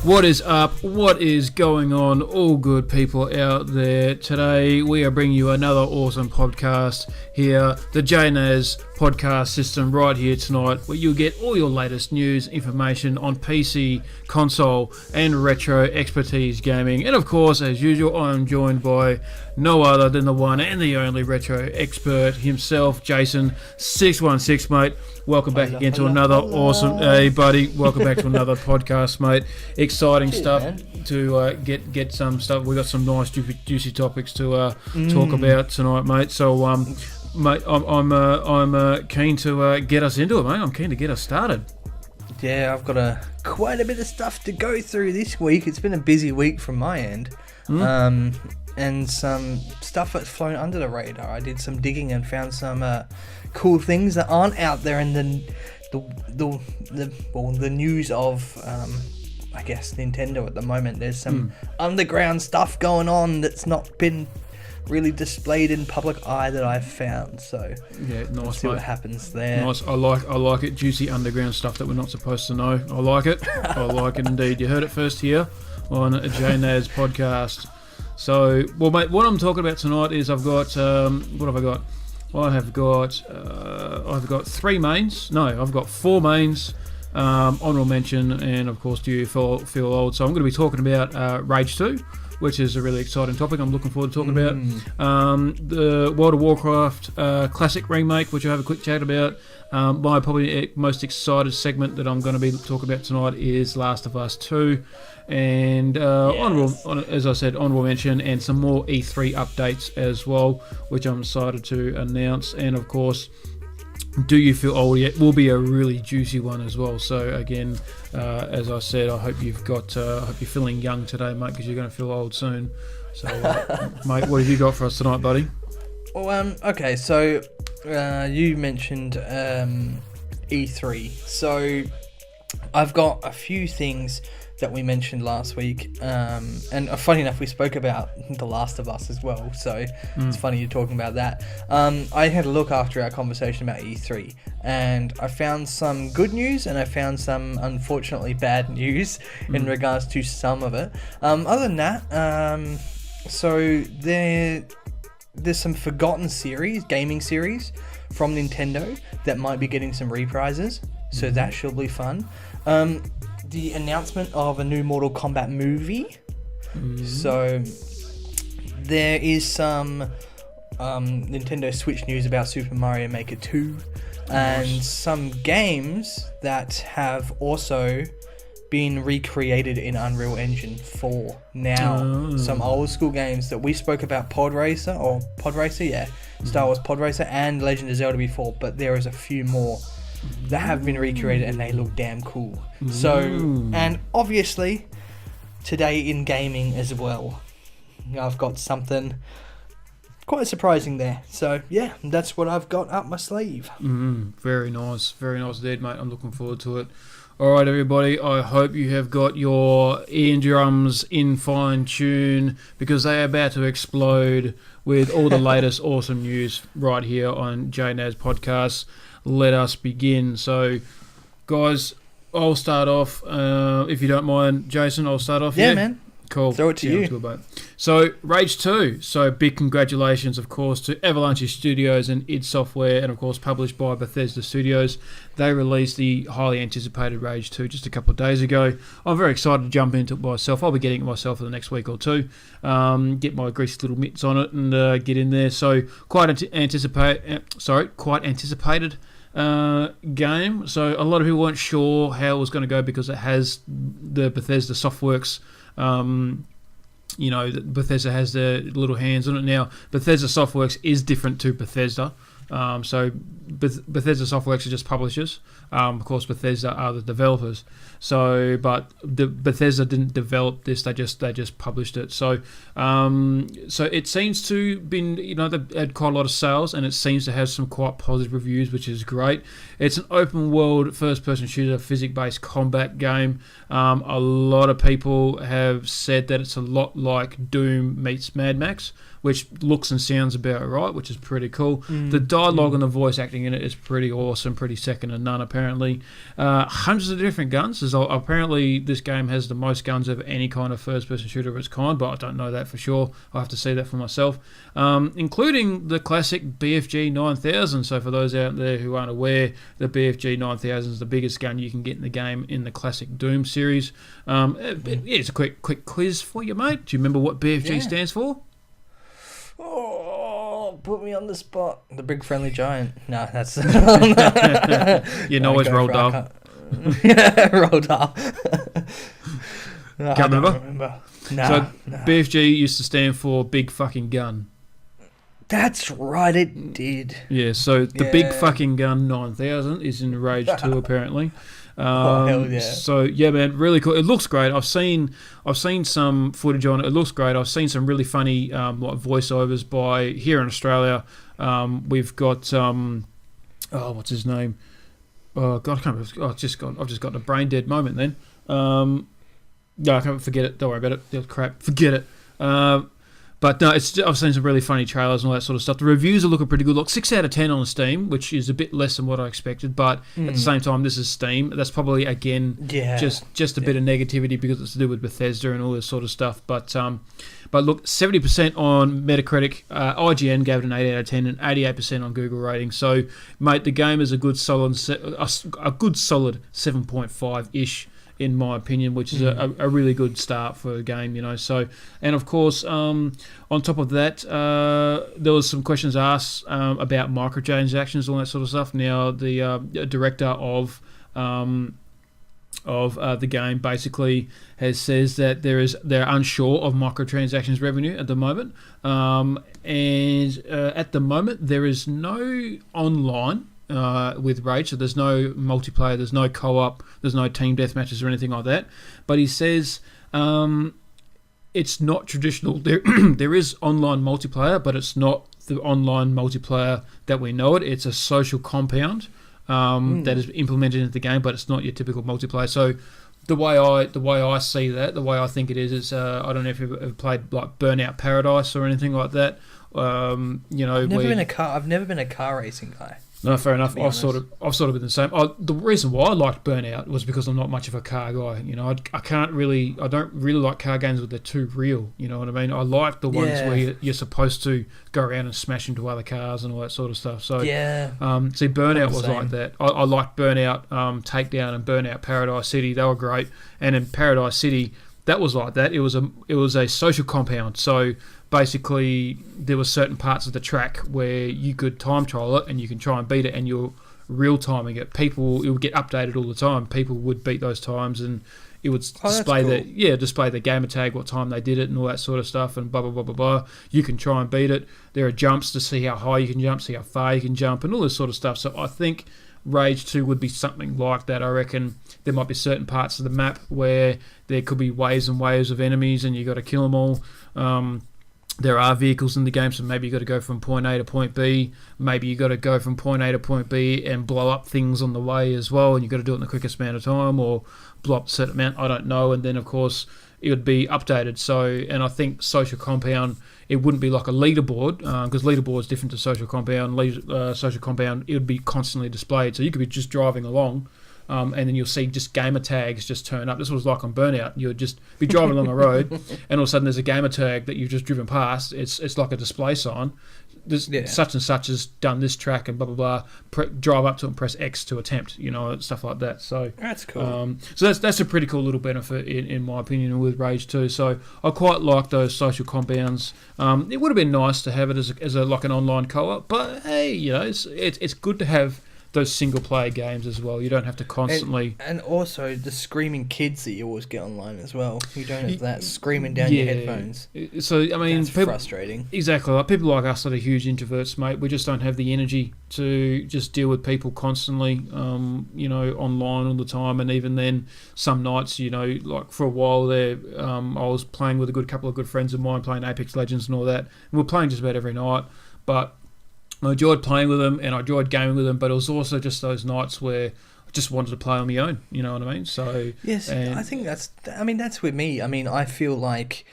What is up? What is going on, all good people out there? Today we are bringing you another awesome podcast here, the JayNas podcast system right here tonight, where you'll get all your latest news, information on PC, console and retro expertise gaming. And of course, as usual, I am joined by no other than the one and the only retro expert himself, Jason616, mate. Welcome back again to another awesome... Hey, buddy. Welcome back to another podcast, mate. Exciting stuff, man. To get some stuff. We got some nice, juicy topics to talk about tonight, mate. So, mate, I'm keen to get us into it, mate. I'm keen to get us started. Yeah, I've got quite a bit of stuff to go through this week. It's been a busy week from my end. And some stuff that's flown under the radar. I did some digging and found some cool things that aren't out there in the news of I guess Nintendo at the moment. There's some underground stuff going on that's not been really displayed in public eye that I've found. So yeah, nice. Let's see what happens there. Nice. I like it. Juicy underground stuff that we're not supposed to know. I like it. I like it indeed. You heard it first here on a JayNas podcast. So, well, mate, what I'm talking about tonight is I've got, what have I got? I've got three mains. No, I've got four mains, honourable mention, and of course, do you feel old? So I'm going to be talking about Rage 2, which is a really exciting topic I'm looking forward to talking about. The World of Warcraft classic remake, which I have a quick chat about. My probably most excited segment that I'm going to be talking about tonight is Last of Us 2. And as I said, honourable mention, and some more E3 updates as well, which I'm excited to announce. And of course, Do You Feel Old Yet will be a really juicy one as well. So again, as I said, I hope you're feeling young today, mate, because you're going to feel old soon. So, mate, what have you got for us tonight, buddy? Well, okay, so you mentioned E3. So I've got a few things that we mentioned last week, and funny enough, we spoke about The Last of Us as well, so it's funny you're talking about that. I had a look after our conversation about E3, and I found some good news, and I found some unfortunately bad news in regards to some of it. Other than that, so there's some forgotten gaming series from Nintendo that might be getting some reprises, so that should be fun. The announcement of a new Mortal Kombat movie. So there is some Nintendo Switch news about Super Mario Maker 2 and some games that have also been recreated in Unreal Engine 4 now. Some old school games that we spoke about, Star Wars Pod Racer and Legend of Zelda before, but there is a few more that have been recreated and they look damn cool. So, and obviously today in gaming as well, I've got something quite surprising there. So yeah, that's what I've got up my sleeve. Very nice indeed, mate. I'm looking forward to it. Alright everybody, I hope you have got your eardrums in fine tune, because they are about to explode with all the latest awesome news right here on JayNas Podcast. Let us begin. So, guys, I'll start off. If you don't mind, Jason, I'll start off. Yeah, man. Cool. Throw it to you. So, Rage 2. So, big congratulations, of course, to Avalanche Studios and id Software, and, of course, published by Bethesda Studios. They released the highly anticipated Rage 2 just a couple of days ago. I'm very excited to jump into it myself. I'll be getting it myself for the next week or two. Get my greasy little mitts on it and get in there. So, quite anticipated game. So a lot of people weren't sure how it was going to go because it has the Bethesda Softworks. Bethesda has their little hands on it now. Bethesda Softworks is different to Bethesda. So Bethesda Softworks are just publishers. Of course, Bethesda are the developers. So, but the Bethesda didn't develop this; they just published it. So, so it seems to been they've had quite a lot of sales, and it seems to have some quite positive reviews, which is great. It's an open world first person shooter, physics based combat game. A lot of people have said that it's a lot like Doom meets Mad Max, which looks and sounds about right, which is pretty cool. The dialogue and the voice acting in it is pretty awesome, pretty second to none apparently. Hundreds of different guns. because apparently this game has the most guns of any kind of first-person shooter of its kind, but I don't know that for sure. I have to see that for myself, including the classic BFG 9000. So for those out there who aren't aware, the BFG 9000 is the biggest gun you can get in the game in the classic Doom series. It's a quick quiz for you, mate. Do you remember what BFG stands for? Oh, put me on the spot. The Big Friendly Giant. No, that's... You know it's Roald Dahl. Yeah, Roald Dahl. No, Can't remember? No. BFG used to stand for Big Fucking Gun. That's right, it did. Yeah, so the Big Fucking Gun 9000 is in Rage 2 apparently. Hell yeah. So yeah, man, really cool. It looks great. I've seen some footage on it. It looks great. I've seen some really funny like voiceovers by here in Australia. We've got what's his name? Oh God, I can't remember. I've just got a brain dead moment then. No, I can't forget it. Don't worry about it. Oh, crap, forget it. But no, I've seen some really funny trailers and all that sort of stuff. The reviews are looking pretty good. Look, 6 out of 10 on Steam, which is a bit less than what I expected. But at the same time, this is Steam. That's probably just a bit of negativity because it's to do with Bethesda and all this sort of stuff. But look, 70% on Metacritic. IGN gave it an 8 out of 10 and 88% on Google rating. So, mate, the game is a good solid 7.5 ish. In my opinion, which is a really good start for a game, you know. So, and of course, on top of that, there was some questions asked about microtransactions, all that sort of stuff. Now, the director of the game basically says that they're unsure of microtransactions revenue at the moment, and at the moment there is no online. With Rage, so there's no multiplayer, there's no co-op, there's no team deathmatches or anything like that. But he says it's not traditional. There is online multiplayer, but it's not the online multiplayer that we know it. It's a social compound that is implemented into the game, but it's not your typical multiplayer. So the way I see that, the way I think it is I don't know if you've ever played like Burnout Paradise or anything like that. You know, I've never been a car racing guy. No, fair enough. I've sort of been the same. The reason why I liked Burnout was because I'm not much of a car guy. You know, I don't really like car games where they're too real. You know what I mean? I like the ones where you're supposed to go around and smash into other cars and all that sort of stuff. So see, Burnout was like that. I liked Burnout Takedown and Burnout Paradise City. They were great. And in Paradise City, that was like that. It was a social compound. So basically, there were certain parts of the track where you could time trial it and you can try and beat it, and you're real timing it. It would get updated all the time. People would beat those times, and it would display the gamer tag, what time they did it, and all that sort of stuff, and blah blah blah blah blah. You can try and beat it. There are jumps to see how high you can jump, see how far you can jump, and all this sort of stuff. So I think Rage 2 would be something like that. I reckon there might be certain parts of the map where there could be waves and waves of enemies, and you got to kill them all. There are vehicles in the game, so maybe you got to go from point A to point B. Maybe you got to go from point A to point B and blow up things on the way as well, and you got to do it in the quickest amount of time, or blow up a certain amount. I don't know. And then of course it would be updated. So, and I think Social Compound, it wouldn't be like a leaderboard because leaderboard is different to Social Compound. Social Compound, it would be constantly displayed, so you could be just driving along. And then you'll see just gamer tags just turn up. This was like on Burnout. You would just be driving along the road, and all of a sudden there's a gamer tag that you've just driven past. It's like a display sign. Such and such has done this track and blah blah blah. Drive up to it and press X to attempt. You know, stuff like that. So that's cool. So that's a pretty cool little benefit in my opinion with Rage 2. So I quite like those social compounds. It would have been nice to have it as a like an online co-op, but hey, you know, it's good to have those single player games as well. You don't have to constantly and also the screaming kids that you always get online as well. You don't have that screaming down your headphones. So I mean, that's frustrating. Exactly. Like people like us that are huge introverts, mate. We just don't have the energy to just deal with people constantly. You know, online all the time, and even then, some nights, you know, like for a while there, I was playing with a couple of good friends of mine, playing Apex Legends and all that. And we're playing just about every night, but I enjoyed playing with them and I enjoyed gaming with them, but it was also just those nights where I just wanted to play on my own. You know what I mean? So yes, I think that's with me. I mean, I feel like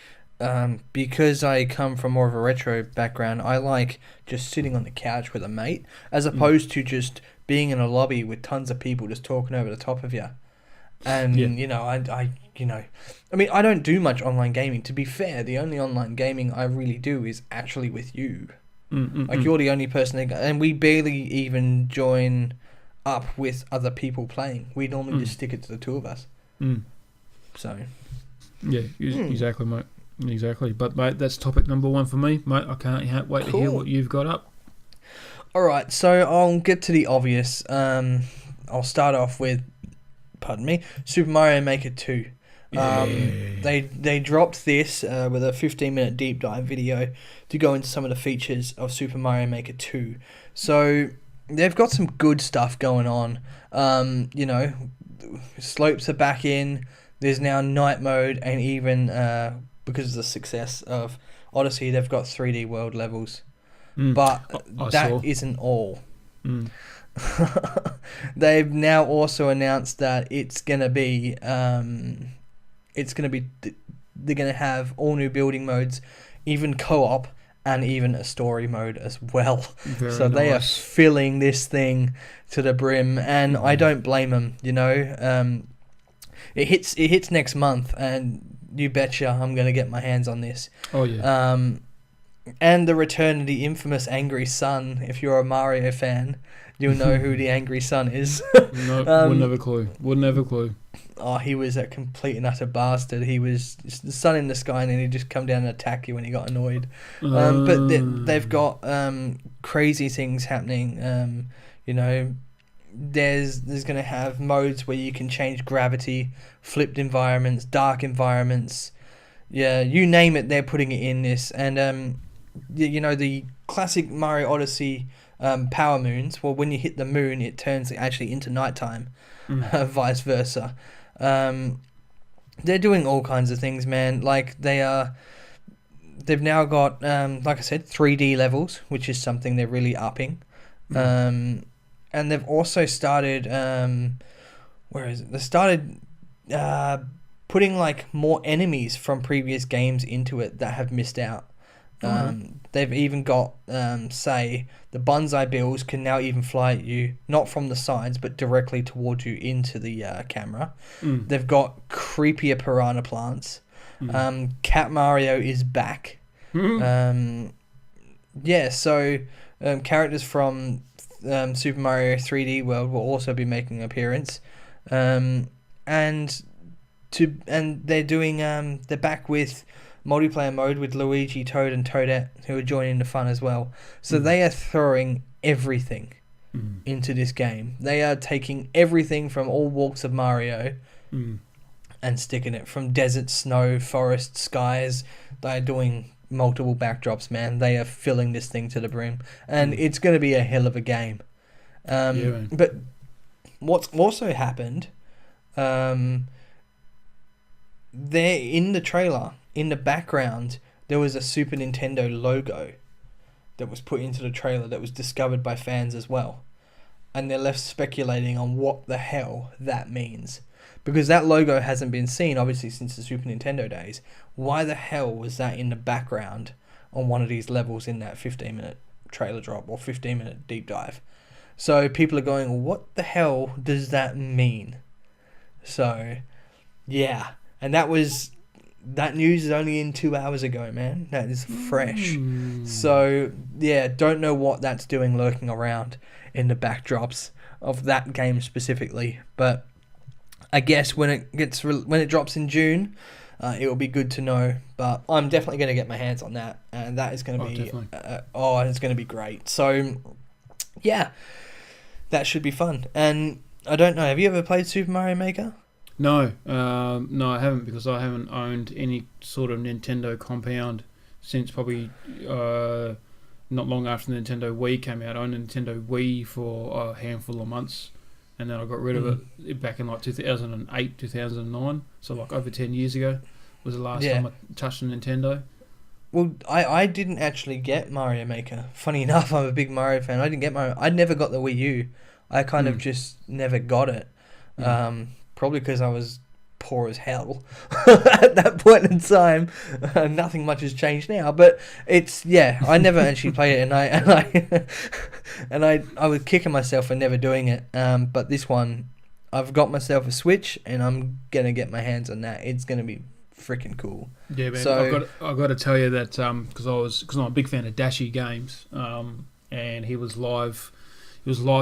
because I come from more of a retro background, I like just sitting on the couch with a mate as opposed to just being in a lobby with tons of people just talking over the top of you. And Yeah. I mean, I don't do much online gaming. To be fair, the only online gaming I really do is actually with you. Like, you're the only person and we barely even join up with other people playing. We normally just stick it to the two of us. So Yeah, exactly, mate. Exactly. But, mate, that's topic number 1 for me, mate. I can't wait to hear what you've got up. All right, so I'll get to the obvious. I'll start off with, Super Mario Maker 2. They dropped this with a 15-minute deep dive video to go into some of the features of Super Mario Maker 2. So they've got some good stuff going on. Slopes are back in. There's now night mode, and even because of the success of Odyssey, they've got 3D world levels. But that isn't all. They've now also announced that they're gonna have all new building modes, even co-op, and even a story mode as well. So they are filling this thing to the brim, and I don't blame them. It hits next month, and you betcha I'm gonna get my hands on this. Oh yeah. And the return of the infamous Angry Sun. If you're a Mario fan, you'll know who the Angry Sun is. No, wouldn't have a clue. Oh, he was a complete and utter bastard. He was the sun in the sky, and then he'd just come down and attack you when he got annoyed. But they've got crazy things happening. There's going to have modes where you can change gravity, flipped environments, dark environments. Yeah, you name it, they're putting it in this. And the classic Mario Odyssey power moons. Well, when you hit the moon, it turns actually into nighttime. Vice versa. They're doing all kinds of things, man. Like they've now got like I said, 3D levels, which is something they're really upping. And they've also started They started putting like more enemies from previous games into it that have missed out. They've even got, say, the bonsai bills can now even fly at you, not from the sides, but directly towards you into the camera. They've got creepier piranha plants. Cat Mario is back. So characters from Super Mario 3D World will also be making an appearance. And they're doing, they're back with multiplayer mode with Luigi, Toad, and Toadette, who are joining the fun as well. So they are throwing everything into this game. They are taking everything from all walks of Mario and sticking it from desert, snow, forest, skies. They are doing multiple backdrops, man. They are filling this thing to the brim, and it's going to be a hell of a game. But what's also happened, there in the trailer, in the background, there was a Super Nintendo logo that was put into the trailer that was discovered by fans as well. And they're left speculating on what the hell that means. Because that logo hasn't been seen, obviously, since the Super Nintendo days. Why the hell was that in the background on one of these levels in that 15-minute trailer drop or 15-minute deep dive? So people are going, what the hell does that mean? So, yeah. And that news is only in 2 hours ago, man. That is fresh. So, yeah, don't know what that's doing lurking around in the backdrops of that game specifically. But I guess when it drops in June, it will be good to know. But I'm definitely going to get my hands on that, and that is going to be it's going to be great. So, yeah, that should be fun. And I don't know, have you ever played Super Mario Maker? No, I haven't, because I haven't owned any sort of Nintendo compound since probably not long after the Nintendo Wii came out. I owned a Nintendo Wii for a handful of months, and then I got rid of it back in like 2008, 2009. So like over 10 years ago was the last time I touched a Nintendo. Well, I didn't actually get Mario Maker. Funny enough, I'm a big Mario fan. I never got the Wii U. I kind of just never got it. Probably because I was poor as hell at that point in time. Nothing much has changed now, but I never actually played it, and I was kicking myself for never doing it. But this one, I've got myself a Switch, and I'm gonna get my hands on that. It's gonna be freaking cool. Yeah, man. So I've got to tell you that because I'm a big fan of Dashi Games, and he was live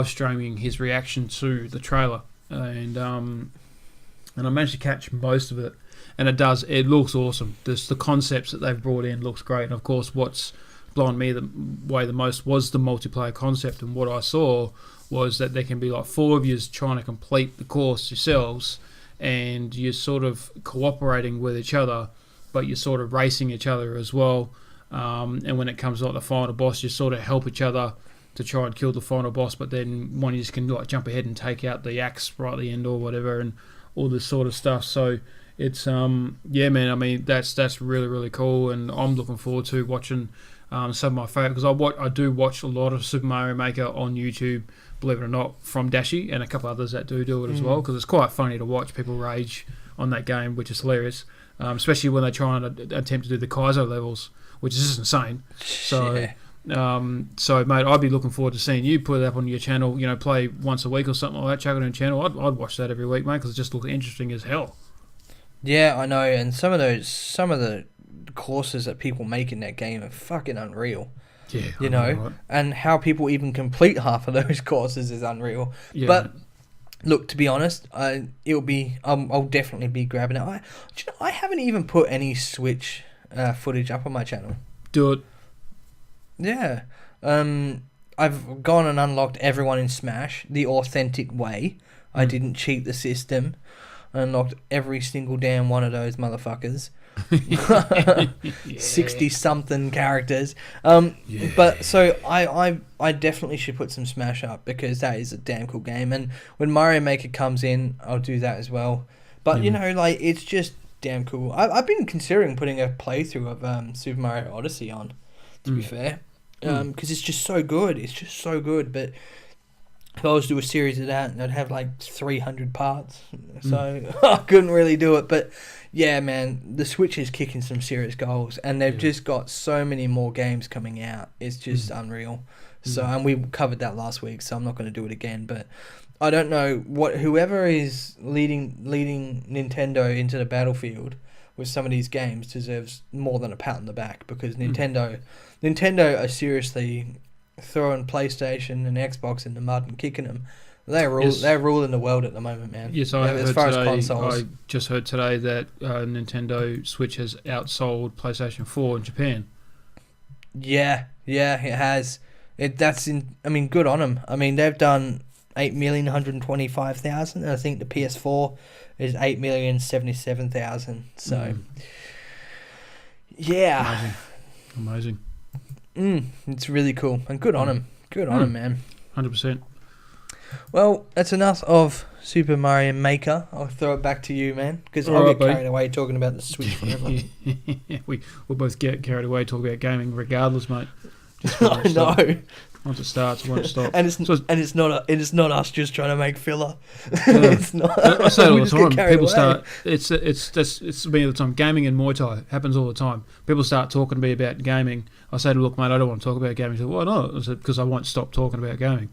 streaming his reaction to the trailer, and I managed to catch most of it, and it looks awesome. The concepts that they've brought in looks great, and of course, what's blown me away the most was the multiplayer concept, and what I saw was that there can be like 4 of you trying to complete the course yourselves, and you're sort of cooperating with each other, but you're sort of racing each other as well. And when it comes to like the final boss, you sort of help each other to try and kill the final boss, but then one of you can like jump ahead and take out the axe right at the end or whatever, and all this sort of stuff. So it's yeah, man. I mean, that's really, really cool, and I'm looking forward to watching some of my favorite, because I do watch a lot of Super Mario Maker on YouTube, believe it or not, from Dashi and a couple others that do it as well, because it's quite funny to watch people rage on that game, which is hilarious, especially when they try and attempt to do the Kaizo levels, which is just insane. So yeah. So mate, I'd be looking forward to seeing you put it up on your channel, play once a week or something like that, chuck it on your channel. I'd watch that every week, mate, because it just looks interesting as hell. Yeah, I know, and some of the courses that people make in that game are fucking unreal. Yeah, you know, right. And how people even complete half of those courses is unreal. Yeah. But look, to be honest, I'll definitely be grabbing it. I haven't even put any Switch footage up on my channel. Do it. Yeah. I've gone and unlocked everyone in Smash the authentic way. I didn't cheat the system. I unlocked every single damn one of those motherfuckers. 60 something characters. But so I definitely should put some Smash up, because that is a damn cool game, and when Mario Maker comes in, I'll do that as well. But it's just damn cool. I've been considering putting a playthrough of Super Mario Odyssey on, to be fair, because it's just so good. It's just so good. But if I was to do a series of that, I'd have like 300 parts, so I couldn't really do it. But yeah, man, the Switch is kicking some serious goals, and they've just got so many more games coming out. It's just unreal. So, and we covered that last week, so I'm not going to do it again. But I don't know whoever is leading Nintendo into the battlefield with some of these games deserves more than a pat on the back, because Nintendo are seriously throwing PlayStation and Xbox in the mud and kicking them. They're ruling the world at the moment, man. Yes, as far as consoles. I just heard today that Nintendo Switch has outsold PlayStation 4 in Japan. Yeah, it has. Good on them. I mean, they've done 8,125,000, and I think the PS4 is 8,077,000. So, yeah, amazing. It's really cool, and good on them. Good on them, man. 100%. Well, that's enough of Super Mario Maker. I'll throw it back to you, man, because I'll get carried away talking about the Switch forever. We'll both get carried away talking about gaming regardless, mate. I know. Once it starts, it won't stop. And it's not us just trying to make filler. It's not. I say it all the time. People away. start. It's me all the time. Gaming and Muay Thai happens all the time. People start talking to me about gaming. I say to look, mate, I don't want to talk about gaming. He said, why not? I said, because I won't stop talking about gaming.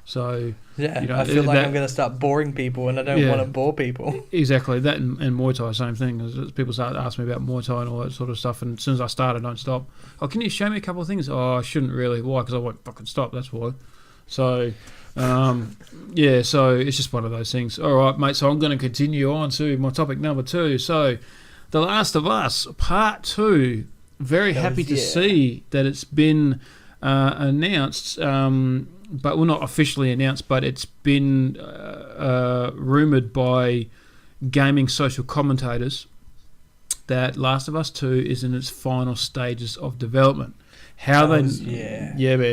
So yeah, I feel like I'm going to start boring people, and I don't want to bore people. Exactly, that and Muay Thai, same thing. As people start asking me about Muay Thai and all that sort of stuff, and as soon as I start, I don't stop. Oh, can you show me a couple of things? Oh, I shouldn't really. Why? Because I won't fucking stop. That's why. So, so it's just one of those things. All right, mate. So I'm going to continue on to my topic number 2. So, The Last of Us Part 2. Very happy to see that it's been announced. But not officially announced, but it's been rumoured by gaming social commentators that Last of Us 2 is in its final stages of development. Man.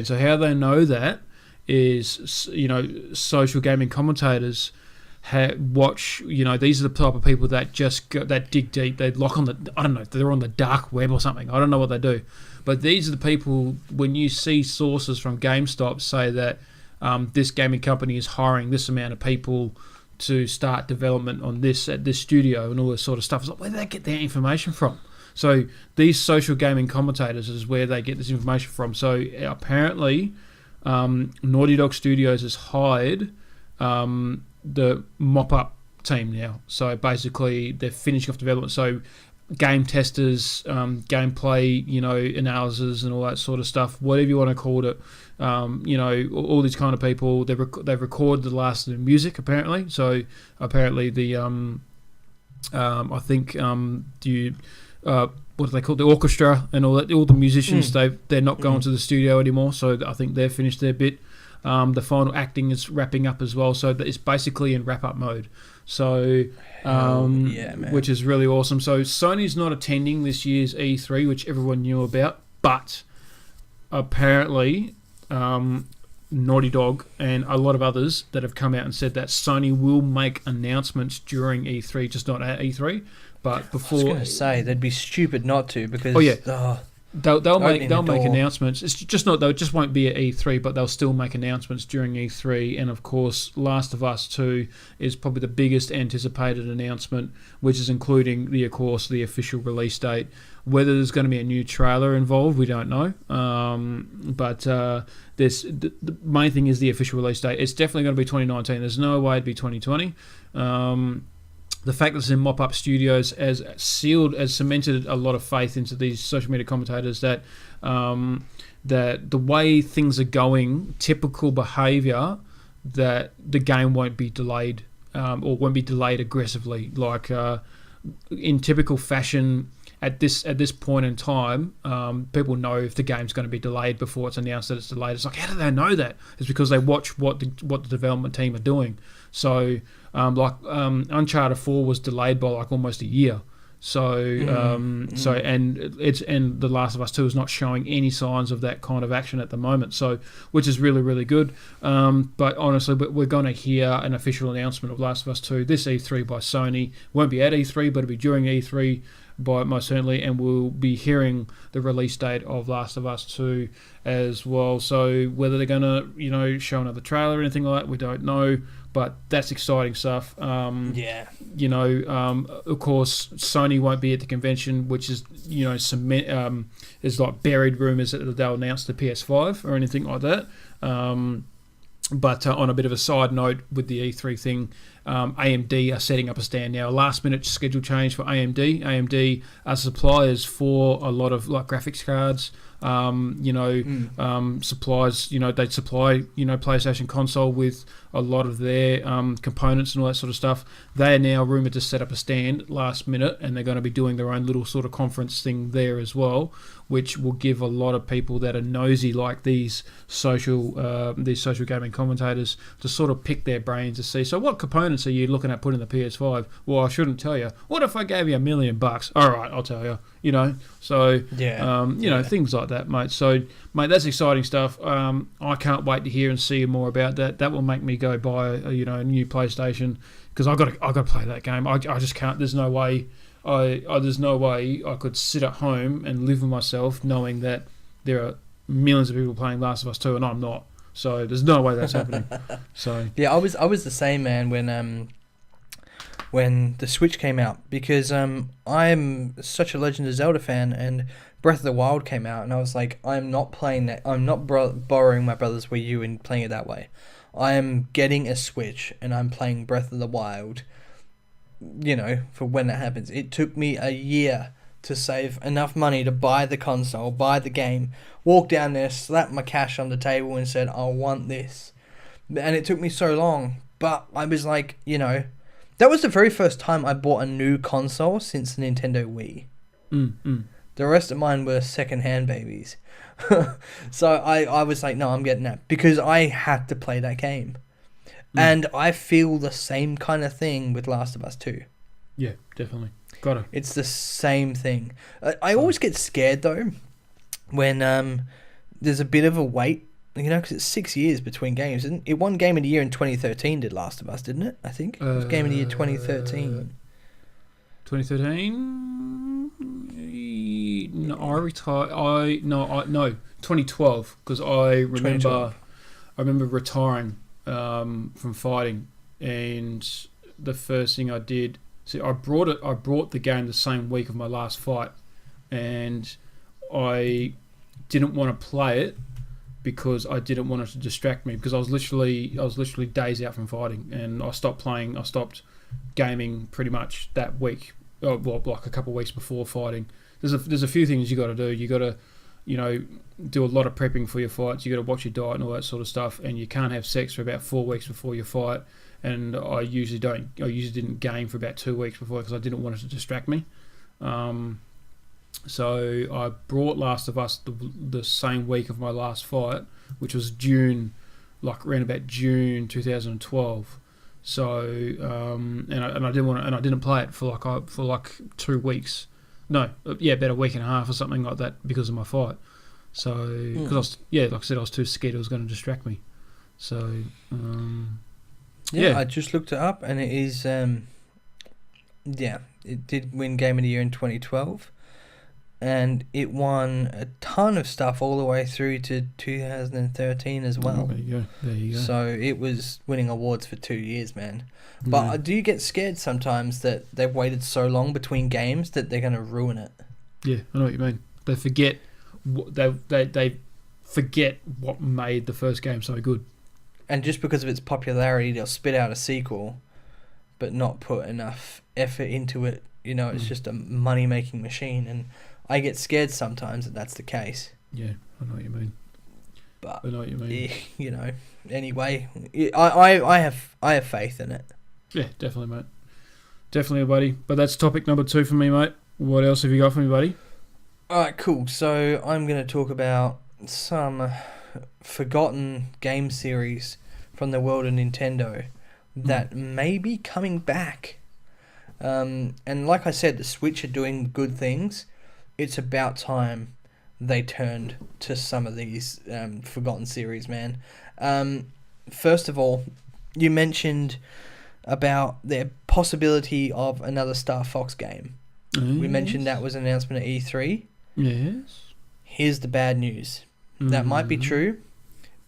So how they know that is, social gaming commentators watch. These are the type of people that that dig deep. They lock on they're on the dark web or something. I don't know what they do. But these are the people, when you see sources from GameStop say that this gaming company is hiring this amount of people to start development on this at this studio and all this sort of stuff. It's like, where do they get their information from? So these social gaming commentators is where they get this information from. So apparently Naughty Dog Studios has hired the mop-up team now. So basically, they're finishing off development. So game testers, gameplay, analysis and all that sort of stuff, whatever you want to call it. All these kind of people. They've recorded the last of the music apparently. So apparently the I think what do they call it? The orchestra and all that? All the musicians they're not going to the studio anymore. So I think they've finished their bit. The final acting is wrapping up as well, so it's basically in wrap-up mode. So, which is really awesome. So Sony's not attending this year's E3, which everyone knew about, but apparently Naughty Dog and a lot of others that have come out and said that Sony will make announcements during E3, just not at E3, but before. I was going to say they'd be stupid not to because. Oh yeah. They'll make announcements. It's just not they just won't be at E3, but they'll still make announcements during E3. And of course, Last of Us 2 is probably the biggest anticipated announcement, which is including the official release date. Whether there's going to be a new trailer involved, we don't know. But the main thing is the official release date. It's definitely going to be 2019. There's no way it'd be 2020. The fact that it's in Mop-Up Studios has cemented a lot of faith into these social media commentators that the way things are going, typical behaviour, that the game won't be delayed or won't be delayed aggressively. Like in typical fashion, at this point in time, people know if the game's going to be delayed before it's announced that it's delayed. It's like, how do they know that? It's because they watch what the development team are doing. So, Uncharted 4 was delayed by like almost a year. So, and The Last of Us 2 is not showing any signs of that kind of action at the moment. So, which is really, really good. But honestly, we're going to hear an official announcement of Last of Us 2 this E3 by Sony. Won't be at E3, but it'll be during E3. By most certainly, and we'll be hearing the release date of Last of Us 2 as well. So whether they're going to, show another trailer or anything like that, we don't know. But that's exciting stuff. Of course, Sony won't be at the convention, which is, is like buried rumours that they'll announce the PS5 or anything like that. But on a bit of a side note with the E3 thing, AMD are setting up a stand now. Last minute schedule change for AMD. AMD are suppliers for a lot of like graphics cards. Supplies. They supply PlayStation console with a lot of their components and all that sort of stuff. They are now rumoured to set up a stand last minute, and they're going to be doing their own little sort of conference thing there as well, which will give a lot of people that are nosy like these social gaming commentators to sort of pick their brains to see. So what components are you looking at putting in the PS5? Well, I shouldn't tell you. What if I gave you $1 million? All right, I'll tell you. So things like that, mate. So, mate, that's exciting stuff. I can't wait to hear and see more about that. That will make me go buy a new PlayStation because I got to play that game. I just can't. There's no way. There's no way I could sit at home and live with myself knowing that there are millions of people playing Last of Us 2 and I'm not. So there's no way that's happening. So yeah, I was the same, man, when the Switch came out, because I'm such a Legend of Zelda fan, and Breath of the Wild came out, and I was like, I'm not playing that. I'm not borrowing my brother's Wii U and playing it that way. I am getting a Switch, and I'm playing Breath of the Wild, for when that happens. It took me a year to save enough money to buy the console, buy the game, walk down there, slap my cash on the table and said, I want this. And it took me so long, but I was like, that was the very first time I bought a new console since the Nintendo Wii. The rest of mine were second-hand babies. So I was like, no, I'm getting that. Because I had to play that game. And I feel the same kind of thing with Last of Us 2. Yeah, definitely. Got it. It's the same thing. I always get scared, though, when there's a bit of a wait. Because it's 6 years between games. It won Game of the Year in 2013, did Last of Us, didn't it? I think. It was Game of the Year 2013. 2013? No, I retired. No, 2012. Because I remember retiring from fighting. And the first thing I did... See, I brought the game the same week of my last fight. And I didn't want to play it because I didn't want it to distract me, because I was literally days out from fighting, and I stopped gaming pretty much that week. Well, like a couple of weeks before fighting. There's a few things you got to do. You got to, do a lot of prepping for your fights. You got to watch your diet and all that sort of stuff, and you can't have sex for about 4 weeks before your fight. And I usually didn't game for about 2 weeks before, because I didn't want it to distract me. So I brought Last of Us the same week of my last fight, which was June, like around about June 2012. So and I didn't play it for like 2 weeks. No, yeah, about a week and a half or something like that, because of my fight. So because like I said, I was too scared it was going to distract me. So I just looked it up, and it is it did win Game of the Year in 2012. And it won a ton of stuff all the way through to 2013 as well. There you go. So it was winning awards for 2 years, man. But do you get scared sometimes that they've waited so long between games that they're going to ruin it? Yeah, I know what you mean. They forget they forget what made the first game so good. And just because of its popularity, they'll spit out a sequel, but not put enough effort into it. It's just a money-making machine, and I get scared sometimes that that's the case. Yeah, I know what you mean. But I know what you mean. Anyway, I have faith in it. Yeah, definitely, mate. Definitely, buddy. But that's topic number 2 for me, mate. What else have you got for me, buddy? All right, cool. So I'm going to talk about some forgotten game series from the world of Nintendo that may be coming back. And like I said, the Switch are doing good things. It's about time they turned to some of these forgotten series, man. First of all, you mentioned about the possibility of another Star Fox game. We mentioned that was an announcement at E3. Yes. Here's the bad news. That might be true,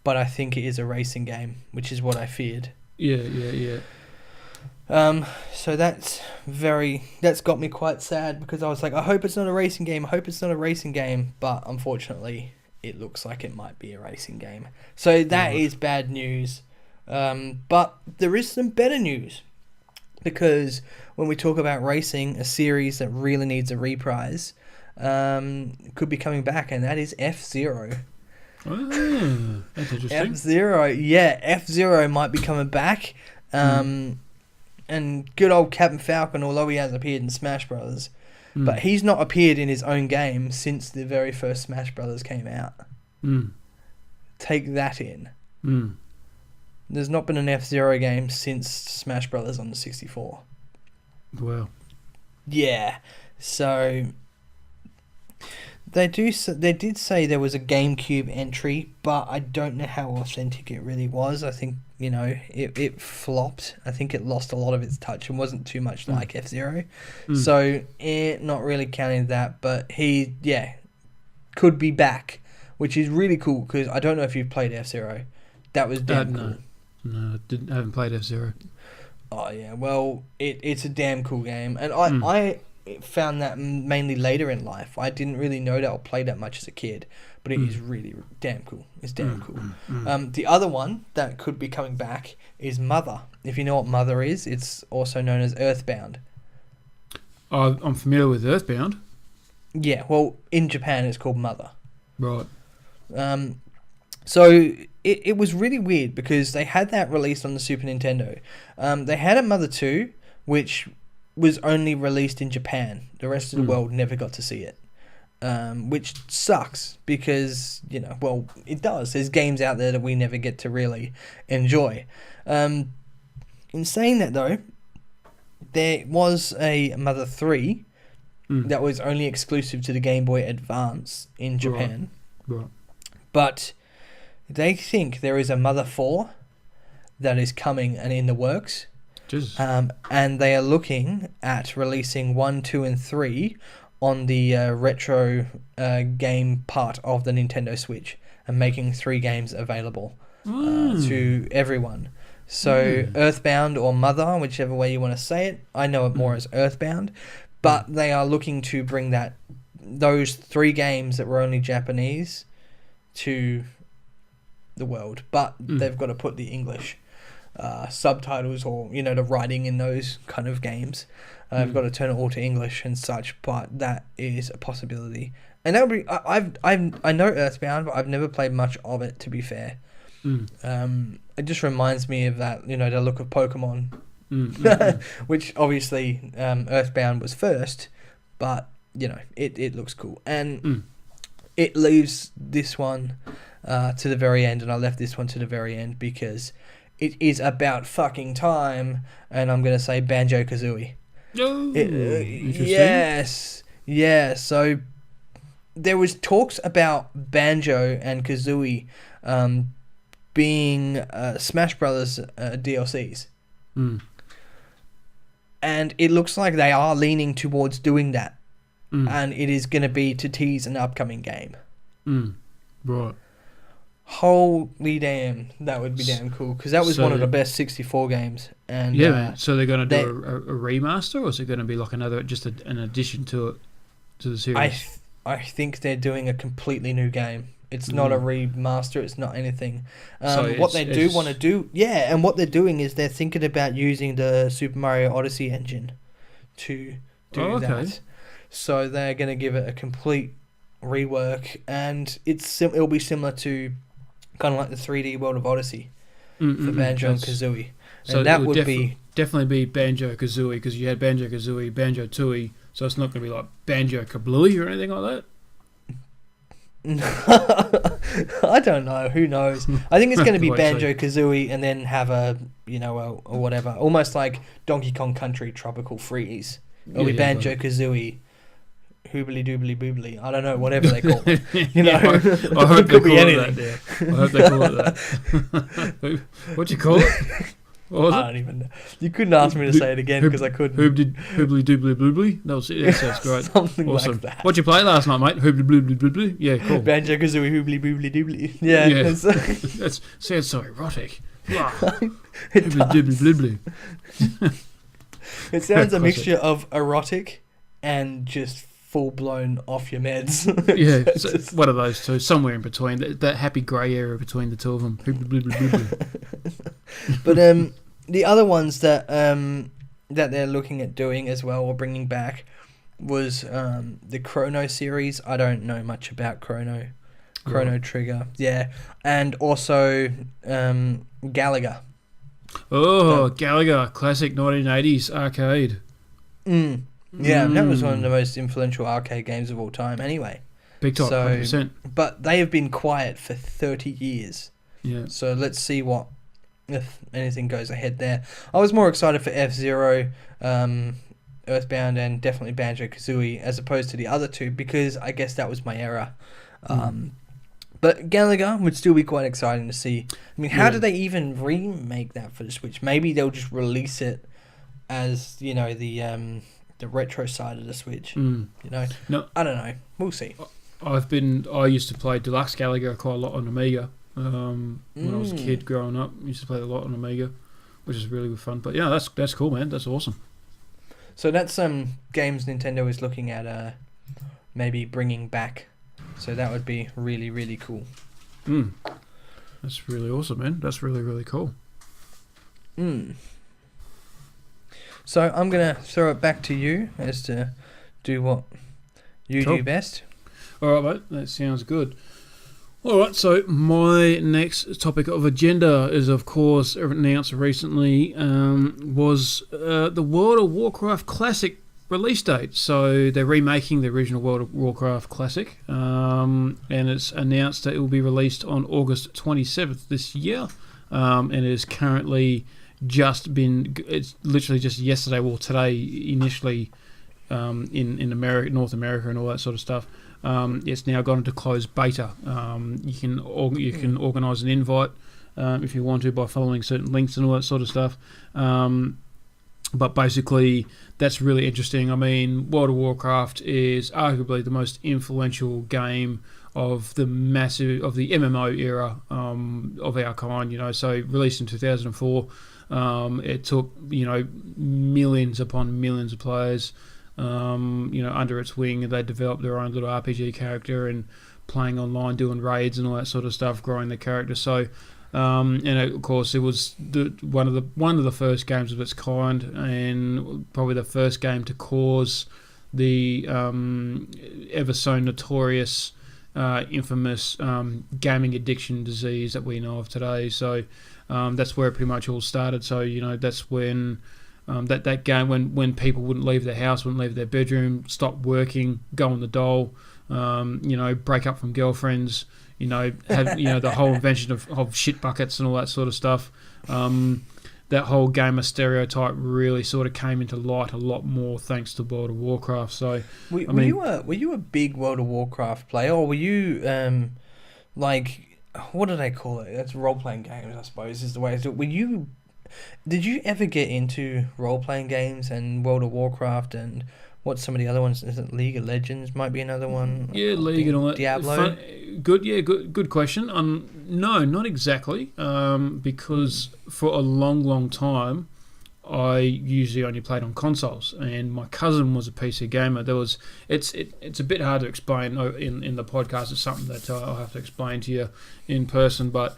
but I think it is a racing game, which is what I feared. Yeah. So that's got me quite sad, because I was like, I hope it's not a racing game, but unfortunately it looks like it might be a racing game. So that is bad news. But there is some better news, because when we talk about racing, a series that really needs a reprise could be coming back, and that is F-Zero. Oh, that's interesting. F-Zero might be coming back. And good old Captain Falcon, although he has appeared in Smash Brothers, but he's not appeared in his own game since the very first Smash Brothers came out. Take that in. There's not been an F-Zero game since Smash Brothers on the 64. Wow. Yeah. So they did say there was a GameCube entry, but I don't know how authentic it really was. I think, it flopped. I think it lost a lot of its touch and wasn't too much like F-Zero. So, not really counting that, but he, could be back, which is really cool, because I don't know if you've played F-Zero. That was damn cool. No, I haven't played F-Zero. Oh, yeah. Well, it's a damn cool game. And I found that mainly later in life. I didn't really know that or play that much as a kid, but it is really damn cool. It's damn cool. The other one that could be coming back is Mother. If you know what Mother is, it's also known as Earthbound. I'm familiar with Earthbound. Yeah, well, in Japan it's called Mother. Right. So it was really weird, because they had that released on the Super Nintendo. They had a Mother 2, which was only released in Japan. The rest of the world never got to see it. Which sucks, because, it does. There's games out there that we never get to really enjoy. In saying that, though, there was a Mother 3 that was only exclusive to the Game Boy Advance in Japan. Right. But they think there is a Mother 4 that is coming and in the works. And they are looking at releasing 1, 2, and 3 on the retro game part of the Nintendo Switch, and making 3 games available to everyone. So Earthbound or Mother, whichever way you want to say it. I know it more as Earthbound, but they are looking to bring those 3 games that were only Japanese to the world, but they've got to put the English subtitles or the writing in those kind of games. I've got to turn it all to English and such, but that is a possibility. And that would be I know Earthbound, but I've never played much of it, to be fair. It just reminds me of that, the look of Pokemon, which obviously Earthbound was first, but it looks cool, and it leaves this one to the very end, and I left this one to the very end because it is about fucking time, and I'm gonna say Banjo-Kazooie. Oh, interesting. Yes, yeah. So there was talks about Banjo and Kazooie being Smash Brothers DLCs, and it looks like they are leaning towards doing that, and it is going to be to tease an upcoming game. Right. Holy damn, that would be damn cool, because that was one of the best 64 games. And so they're going to do a remaster, or is it going to be like another, just an addition to the series? I think they're doing a completely new game. It's not a remaster. It's not anything. What they do want to do, and what they're doing is they're thinking about using the Super Mario Odyssey engine to do that. So they're going to give it a complete rework, and it'll be similar to kind of like the 3D World of Odyssey for Banjo and Kazooie. So that would definitely be Banjo-Kazooie, because you had Banjo-Kazooie, Banjo-Tooie, so it's not going to be like Banjo-Kablooey or anything like that. I don't know. Who knows? I think it's going to be Banjo-Kazooie and then have a whatever, almost like Donkey Kong Country Tropical Freeze. It'll be Banjo-Kazooie Hoobly Doobly Boobly. I don't know, whatever they call it. I hope they call it that. I hope they call it that. What'd you call it? What was I don't even know. You couldn't ask me to say it again because I couldn't. Hoobly Doobly Boobly? That was it. Yes, that's great. Something awesome. Like that. What'd you play last night, mate? Hoobly Doobly Boobly? Yeah, cool. Banjo-Kazooie Hoobly Boobly Doobly. Yeah. That sounds so erotic. Hoobly Doobly Boobly. It sounds a mixture of erotic and just full-blown off your meds. So one of those two, somewhere in between, that happy grey area between the two of them. But the other ones that they're looking at doing as well, or bringing back, was the Chrono series. I don't know much about Chrono Trigger, and also Galaga. Galaga, classic 1980s arcade. Yeah, and that was one of the most influential arcade games of all time anyway. Big time, 100%. But they have been quiet for 30 years. Yeah. So let's see if anything goes ahead there. I was more excited for F-Zero, Earthbound, and definitely Banjo-Kazooie as opposed to the other two, because I guess that was my era. But Galaga would still be quite exciting to see. I mean, how do they even remake that for the Switch? Maybe they'll just release it as, the retro side of the Switch. No, I don't know. We'll see. I used to play Deluxe Galaga quite a lot on Amiga. When I was a kid growing up, I used to play a lot on Amiga, which is really fun. But yeah, that's cool, man. That's awesome. So that's games Nintendo is looking at maybe bringing back. So that would be really, really cool. That's really awesome, man. That's really, really cool. So I'm going to throw it back to you as to do what you do best. All right, mate. That sounds good. All right, so my next topic of agenda is, of course, announced recently, was the World of Warcraft Classic release date. So they're remaking the original World of Warcraft Classic, and it's announced that it will be released on August 27th this year, and it is currently it's literally just yesterday, well today initially, in America, North America and all that sort of stuff. It's now gone into closed beta. You can organise an invite if you want to by following certain links and all that sort of stuff. But basically, that's really interesting. I mean, World of Warcraft is arguably the most influential game of the MMO era of our kind. So released in 2004. It took millions upon millions of players under its wing. They developed their own little RPG character and playing online, doing raids and all that sort of stuff, growing the character. So, and of course, it was one of the first games of its kind, and probably the first game to cause the ever so notorious, infamous gaming addiction disease that we know of today. So that's where it pretty much all started. So that's when that game, when people wouldn't leave their house, wouldn't leave their bedroom, stop working, go on the dole, break up from girlfriends, have the whole invention of shit buckets and all that sort of stuff. That whole gamer stereotype really sort of came into light a lot more thanks to World of Warcraft. So, were you a big World of Warcraft player, or were you what do they call it? That's role playing games, I suppose, is the way. Did you ever get into role playing games and World of Warcraft and what's some of the other ones? Is it League of Legends? Might be another one. Yeah, League and all that. Diablo. Good question. No, not exactly. Because for a long time, I usually only played on consoles, and my cousin was a PC gamer. It's a bit hard to explain in the podcast. It's something that I'll have to explain to you in person, but.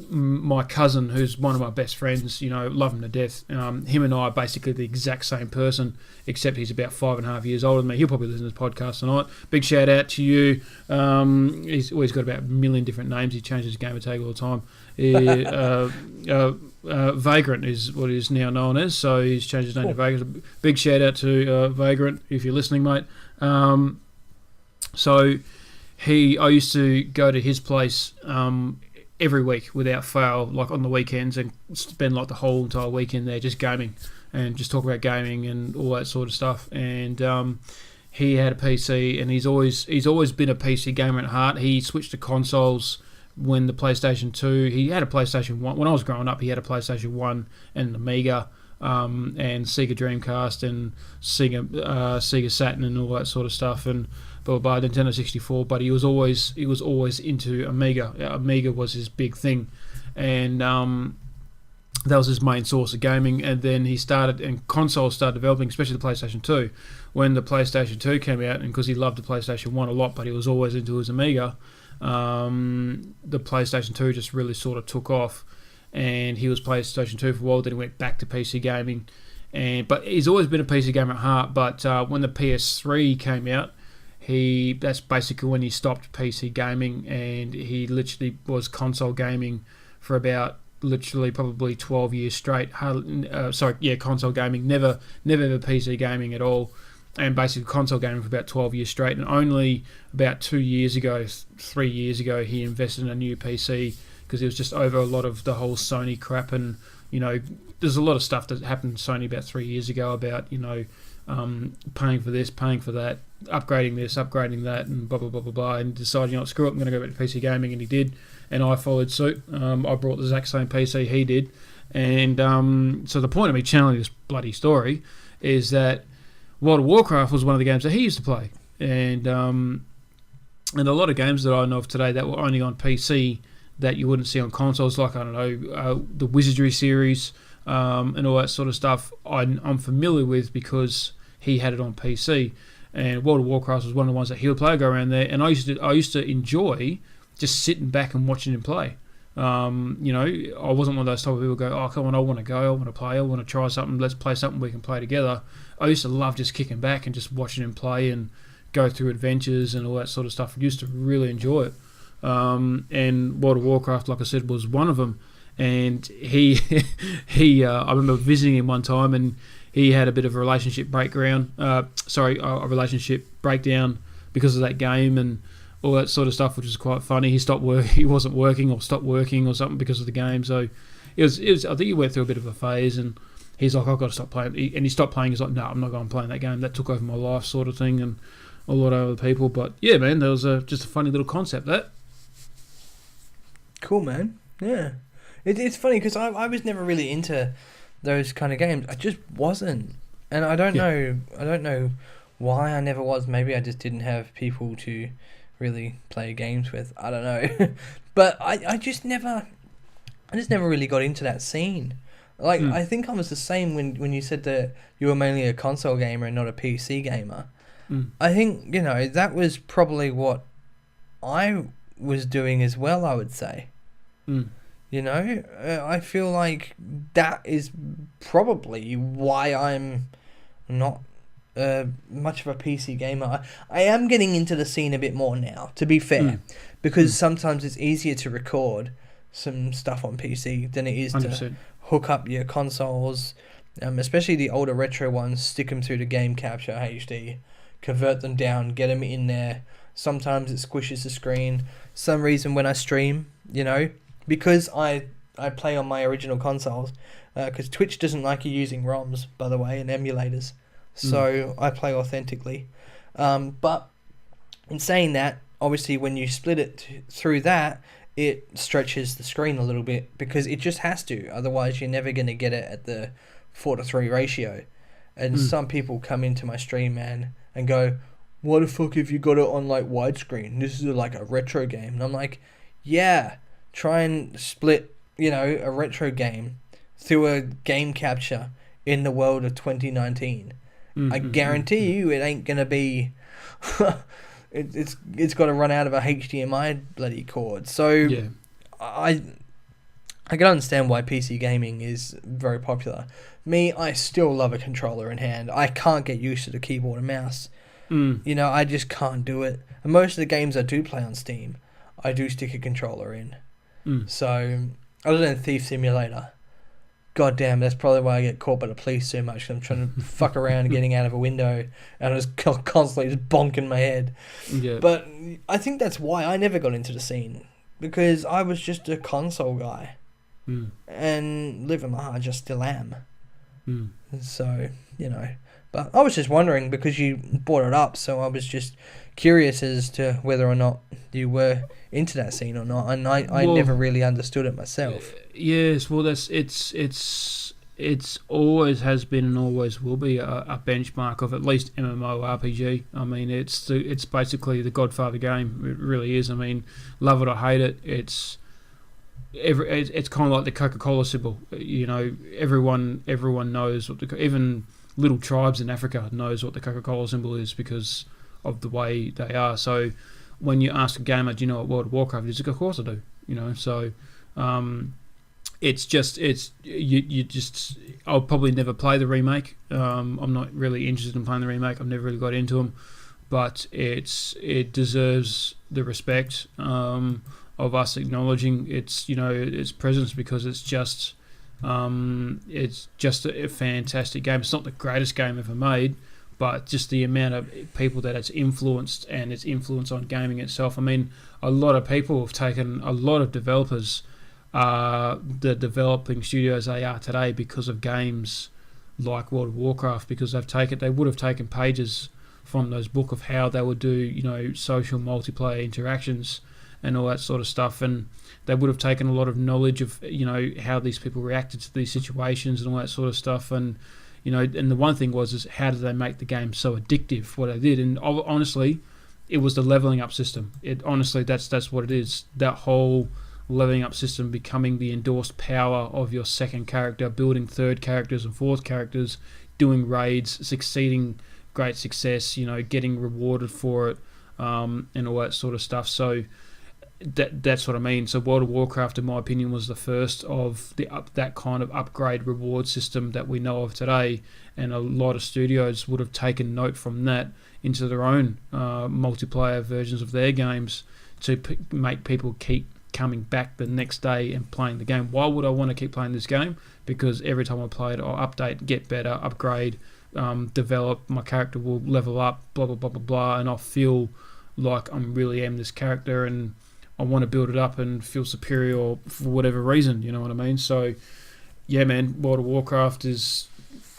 My cousin, who's one of my best friends, love him to death. Him and I are basically the exact same person, except he's about 5.5 years older than me. He'll probably listen to this podcast tonight. Big shout out to you. He's always got about a million different names. He changes his gamer tag all the time. Vagrant is what he's now known as, so he's changed his name to Vagrant. Big shout out to Vagrant if you're listening, mate. So I used to go to his place every week without fail, like on the weekends, and spend like the whole entire weekend there just gaming and just talk about gaming and all that sort of stuff. And he had a PC, and he's always been a PC gamer at heart. He switched to consoles when the PlayStation 2. He had a PlayStation 1 when I was growing up. He had a PlayStation 1 and an Amiga, and Sega Dreamcast and Sega Saturn and all that sort of stuff, and by Nintendo 64, but he was always into Amiga. Amiga was his big thing, and that was his main source of gaming. And then consoles started developing, especially the PlayStation 2. When the PlayStation 2 came out, and because he loved the PlayStation 1 a lot, but he was always into his Amiga, the PlayStation 2 just really sort of took off, and he was PlayStation 2 for a while. Then he went back to PC gaming, but he's always been a PC gamer at heart. But when the PS3 came out, that's basically when he stopped PC gaming, and he literally was console gaming for about probably 12 years straight. Console gaming, never ever PC gaming at all, and basically console gaming for about 12 years straight. And only about 3 years ago, he invested in a new PC because he was just over a lot of the whole Sony crap. And there's a lot of stuff that happened to Sony about 3 years ago about paying for this, paying for that, upgrading this, upgrading that, and blah blah blah blah blah, and decided, screw it, I'm going to go back to PC gaming, and he did, and I followed suit. I brought the exact same PC he did, and so the point of me channeling this bloody story is that World of Warcraft was one of the games that he used to play, and a lot of games that I know of today that were only on PC that you wouldn't see on consoles, like the Wizardry series. And all that sort of stuff I'm familiar with because he had it on PC, and World of Warcraft was one of the ones that he would play. I'd go around there, and I used to enjoy just sitting back and watching him play. I wasn't one of those type of people who go, oh come on, I want to go, I want to play, I want to try something, let's play something we can play together. I used to love just kicking back and just watching him play and go through adventures and all that sort of stuff. I used to really enjoy it, and World of Warcraft, like I said, was one of them. And he I remember visiting him one time, and he had a bit of a relationship breakdown because of that game and all that sort of stuff, which was quite funny. He wasn't working, or stopped working or something because of the game. So it was I think he went through a bit of a phase, and he's like, I've got to stop playing. And he stopped playing. He's like, no, I'm not going to play that game. That took over my life, sort of thing, and a lot of other people. But yeah, man, there was just a funny little concept there. Cool, man. Yeah. It's funny because I was never really into those kind of games. I just wasn't, and I don't know why I never was. Maybe I just didn't have people to really play games with. I don't know, but I just never really got into that scene. Like I think I was the same when you said that you were mainly a console gamer and not a PC gamer. I think that was probably what I was doing as well, I would say. Mm. You know, I feel like that is probably why I'm not much of a PC gamer. I am getting into the scene a bit more now, to be fair, because sometimes it's easier to record some stuff on PC than it is 100%. to hook up your consoles, especially the older retro ones, stick them through the game capture HD, convert them down, get them in there. Sometimes it squishes the screen. Some reason when I stream, you know, because I play on my original consoles, because Twitch doesn't like you using ROMs, by the way, and emulators. So I play authentically. But in saying that, obviously when you split it through that, it stretches the screen a little bit because it just has to. Otherwise, you're never going to get it at the 4:3 ratio. And some people come into my stream, man, and go, "Why the fuck have you got it on like widescreen? This is like a retro game." And I'm like, yeah, try and split, you know, a retro game through a game capture in the world of 2019. I guarantee you it ain't going to be... It's got to run out of a HDMI bloody cord. So Yeah. I can understand why PC gaming is very popular. Me, I still love a controller in hand. I can't get used to the keyboard and mouse. You know, I just can't do it. And most of the games I do play on Steam, I do stick a controller in. So, other than Thief Simulator, god damn, that's probably why I get caught by the police so much. 'Cause I'm trying to fuck around getting out of a window and I'm just constantly just bonking my head. Yeah. But I think that's why I never got into the scene. Because I was just a console guy. And live in my heart, I just still am. So, you know. But I was just wondering because you brought it up, so I was just curious as to whether or not you were into that scene or not. And I never really understood it myself. Yes, well, it's always has been and always will be a benchmark of at least MMORPG. I mean, it's basically the Godfather game. It really is. I mean, love it or hate it, it's kind of like the Coca-Cola symbol. You know, everyone knows what even little tribes in Africa knows what the Coca-Cola symbol is because of the way they are. So when you ask a gamer, do you know what World of Warcraft is? Of course I do. You know, so I'll probably never play the remake. I'm not really interested in playing the remake. I've never really got into them, but it deserves the respect of us acknowledging its presence because it's just a fantastic game. It's not the greatest game ever made, but just the amount of people that it's influenced and its influence on gaming itself. I mean, a lot of people have taken, a lot of developers, the developing studios they are today because of games like World of Warcraft, because they would have taken pages from those book of how they would do, you know, social multiplayer interactions and all that sort of stuff, and they would have taken a lot of knowledge of, you know, how these people reacted to these situations and all that sort of stuff. And, you know, and the one thing is how did they make the game so addictive, what they did. And honestly, it was the leveling up system. That's what it is. That whole leveling up system, becoming the endorsed power of your second character, building third characters and fourth characters, doing raids, succeeding, great success, you know, getting rewarded for it, and all that sort of stuff. So that's what I mean. So World of Warcraft, in my opinion, was the first of that kind of upgrade reward system that we know of today, and a lot of studios would have taken note from that into their own multiplayer versions of their games to make people keep coming back the next day and playing the game. Why would I want to keep playing this game? Because every time I play it, I'll update, get better, upgrade, develop, my character will level up, blah blah blah blah blah, and I'll feel like I really am this character and I want to build it up and feel superior for whatever reason, you know what I mean? So, yeah, man, World of Warcraft is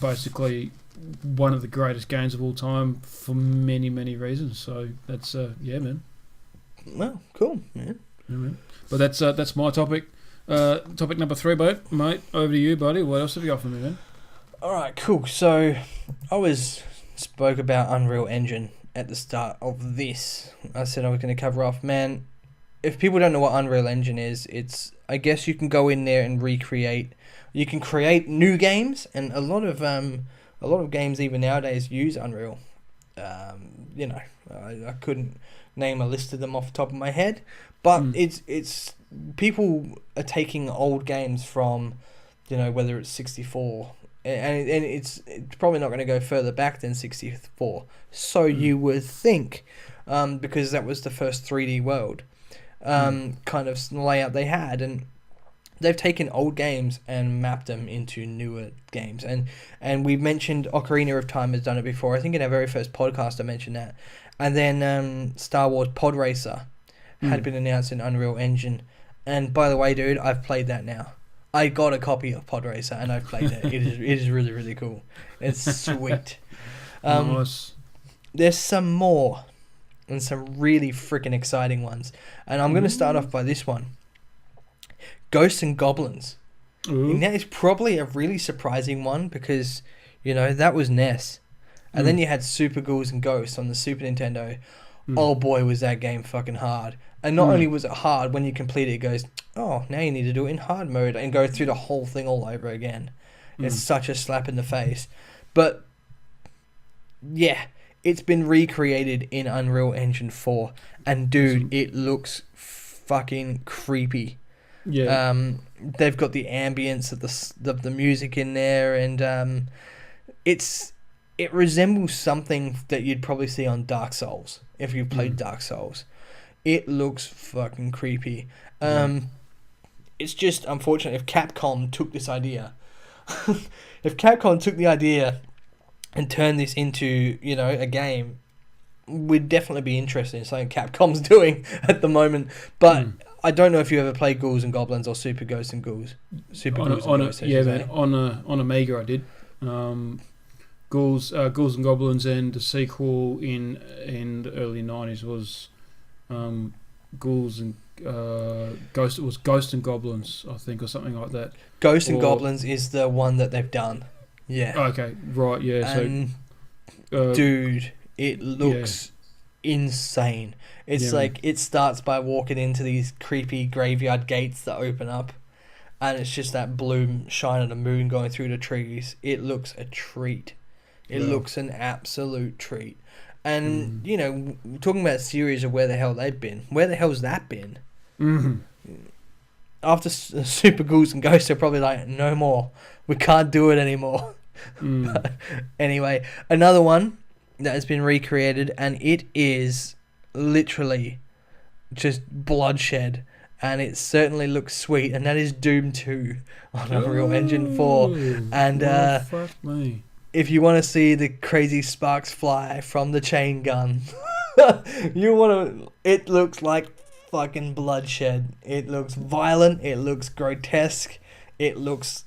basically one of the greatest games of all time for many, many reasons. So that's, yeah, man. Well, cool, man. Yeah, man. But that's my topic. Topic number 3, mate. Over to you, buddy. What else have you got for me, man? All right, cool. So I spoke about Unreal Engine at the start of this. I said I was going to cover off, man. If people don't know what Unreal Engine is, it's, I guess you can go in there and recreate. You can create new games, and a lot of games even nowadays use Unreal. You know, I couldn't name a list of them off the top of my head, but it's people are taking old games from, whether it's 64, and it's probably not going to go further back than 64. So you would think, because that was the first 3D world kind of layout they had, and they've taken old games and mapped them into newer games. And we mentioned Ocarina of Time has done it before. I think in our very first podcast I mentioned that. And then Star Wars Pod Racer had been announced in Unreal Engine. And by the way, dude, I've played that now. I got a copy of Pod Racer and I've played it. It is really, really cool. It's sweet. Nice. There's some more, and some really freaking exciting ones. And I'm going to start off by this one. Ghosts and Goblins. Ooh. And that is probably a really surprising one because, that was NES. And then you had Super Ghouls and Ghosts on the Super Nintendo. Oh boy, was that game fucking hard. And not only was it hard, when you complete it, it goes, oh, now you need to do it in hard mode and go through the whole thing all over again. It's such a slap in the face. But, yeah, it's been recreated in Unreal Engine 4. And, dude, it looks fucking creepy. Yeah. They've got the ambience of the music in there, and it resembles something that you'd probably see on Dark Souls if you've played Dark Souls. It looks fucking creepy. It's just unfortunate if Capcom took this idea. If Capcom took the idea and turned this into, a game, we'd definitely be interested in something Capcom's doing at the moment. But I don't know if you ever played Ghouls and Goblins or Super Ghosts and Ghouls. On Amiga I did. Ghouls and Goblins, and the sequel in the early 90s was Ghouls and Ghost. It was Ghost and Goblins, I think, or something like that. Ghost and Goblins is the one that they've done. Yeah. Okay. Right. Yeah. And dude, it looks insane. It's it starts by walking into these creepy graveyard gates that open up, and it's just that blue shine of the moon going through the trees. It looks a treat. It looks an absolute treat. And, talking about a series of where the hell they've been. Where the hell's that been? After Super Ghouls and Ghosts, they're probably like, no more. We can't do it anymore. But anyway, another one that has been recreated, and it is literally just bloodshed, and it certainly looks sweet, and that is Doom 2 on Unreal Engine 4. And fuck me. If you want to see the crazy sparks fly from the chain gun, it looks like fucking bloodshed. It looks violent, it looks grotesque, it looks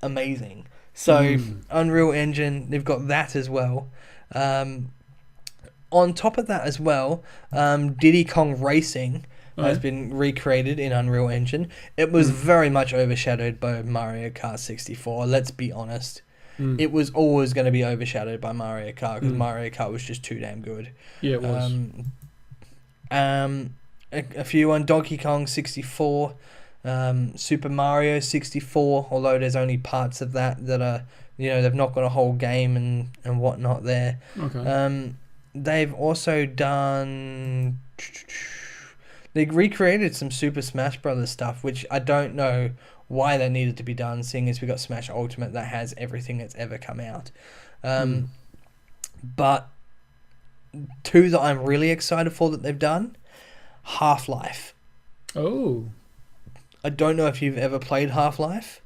amazing. So Unreal Engine, they've got that as well. On top of that as well, Diddy Kong Racing has been recreated in Unreal Engine. It was very much overshadowed by Mario Kart 64, let's be honest. It was always going to be overshadowed by Mario Kart because Mario Kart was just too damn good. Yeah, it was. A few on Donkey Kong 64, Super Mario 64, although there's only parts of that are, they've not got a whole game and whatnot there. Okay. They've also done... They recreated some Super Smash Brothers stuff, which I don't know why that needed to be done, seeing as we got Smash Ultimate that has everything that's ever come out. But two that I'm really excited for that they've done, Half-Life. Oh. I don't know if you've ever played Half-Life.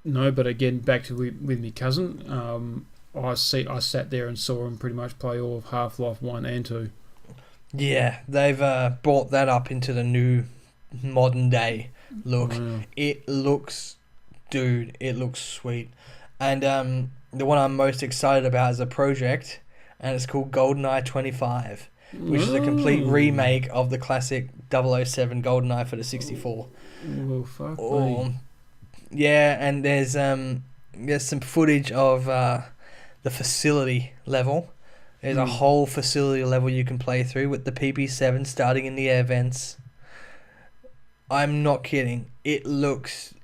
No, but again, back to with my cousin, I sat there and saw him pretty much play all of Half-Life 1 and 2. Yeah, they've brought that up into the new modern day look. Wow. It looks sweet. And the one I'm most excited about is a project, and it's called GoldenEye 25, which is a complete remake of the classic 007 GoldenEye for the 64. Well, fuck me. Yeah, and there's some footage of the facility level. There's a whole facility level you can play through with the PP7 starting in the air vents. I'm not kidding. It looks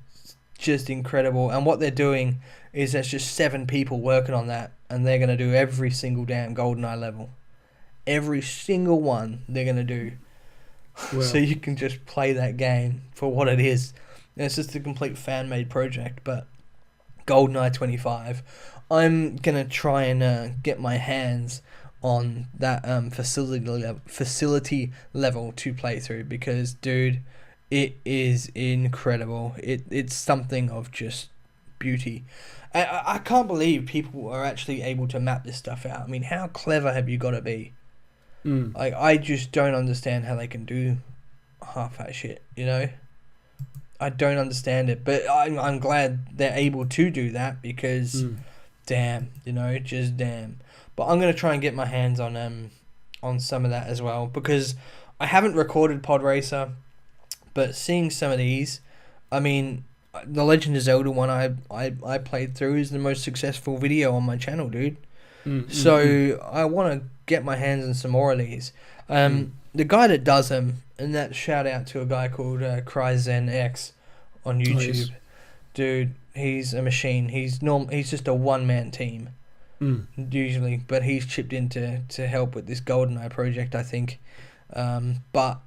just incredible. And what they're doing is there's just 7 people working on that, and they're going to do every single damn GoldenEye level. every single one they're going to do. Well, So you can just play that game for what it is. And it's just a complete fan-made project, but GoldenEye 25, I'm going to try and get my hands on that facility level to play through, because, dude, it is incredible. It's something of just beauty. I can't believe people are actually able to map this stuff out. I mean, how clever have you got to be? Like, I just don't understand how they can do half that shit, you know? I don't understand it, but I'm glad they're able to do that, because damn, you know, just damn. But I'm going to try and get my hands on some of that as well, because I haven't recorded Pod Racer, but seeing some of these, I mean, the Legend of Zelda one I played through is the most successful video on my channel, dude. So I want to get my hands on some more of these. The guy that does them, and that shout out to a guy called CryZenX on YouTube. Oh, yes. Dude, he's a machine. He's just a one-man team usually, but he's chipped in to help with this GoldenEye project, I think. But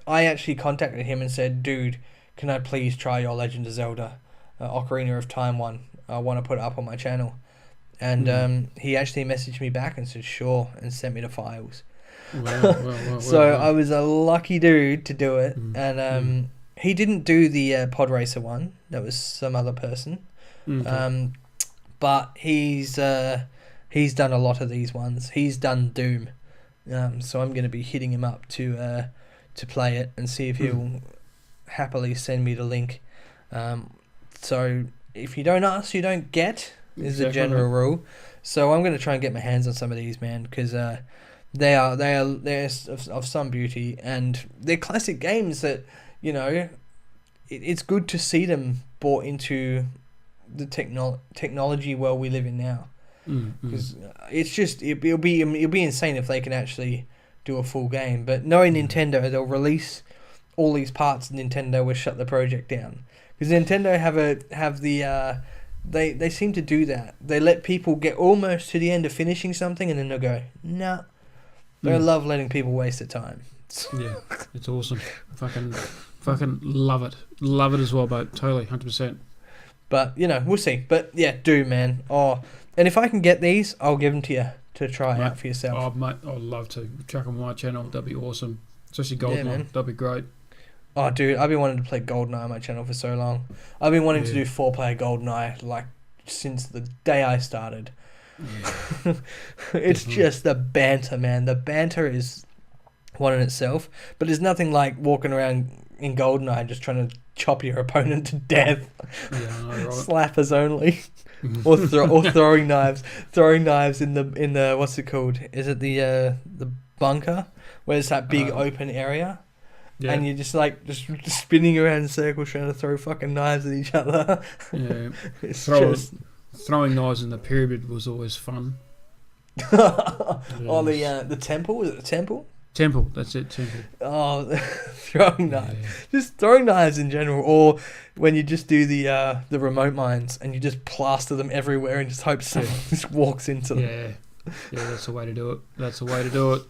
I actually contacted him and said, dude, can I please try your Legend of Zelda Ocarina of Time one? I want to put it up on my channel. And he actually messaged me back and said sure, and sent me the files. So I was a lucky dude to do it. And he didn't do the Pod Racer one. That was some other person. But he's done a lot of these ones. He's done Doom. So I'm going to be hitting him up to play it and see if he'll happily send me the link. So if you don't ask, you don't get, is the general rule. So I'm going to try and get my hands on some of these, man, because they're of some beauty, and they're classic games that, you know, it's good to see them brought into the technology world we live in now. Because it's just it'll be insane if they can actually do a full game. But knowing Nintendo, they'll release all these parts, and Nintendo will shut the project down, because Nintendo they seem to do that. They let people get almost to the end of finishing something, and then they'll go, nah. They love letting people waste their time. Yeah, it's awesome. Fucking love it. Love it as well, but totally, 100%. But, you know, we'll see. But, yeah, do, man. Oh, and if I can get these, I'll give them to you to try out for yourself. Oh, mate, I'd love to. Chuck them on my channel. That'd be awesome. Especially GoldenEye. That'd be great. Oh, dude, I've been wanting to play GoldenEye on my channel for so long. I've been wanting to do 4-player GoldenEye, like, since the day I started. Yeah. It's just the banter, man. The banter is one in itself, but there's nothing like walking around in GoldenEye just trying to chop your opponent to death. Yeah, I know, right? Slappers only. or throwing knives in the what's it called? Is it the bunker, where it's that big open area? Yeah. And you're just spinning around in circles trying to throw fucking knives at each other. Yeah. Throwing knives in the pyramid was always fun. Oh, the temple? Was it the temple? Temple, that's it, temple. Oh, throwing knives. Yeah. Just throwing knives in general, or when you just do the remote mines and you just plaster them everywhere and just hope someone just walks into them. Yeah, that's the way to do it.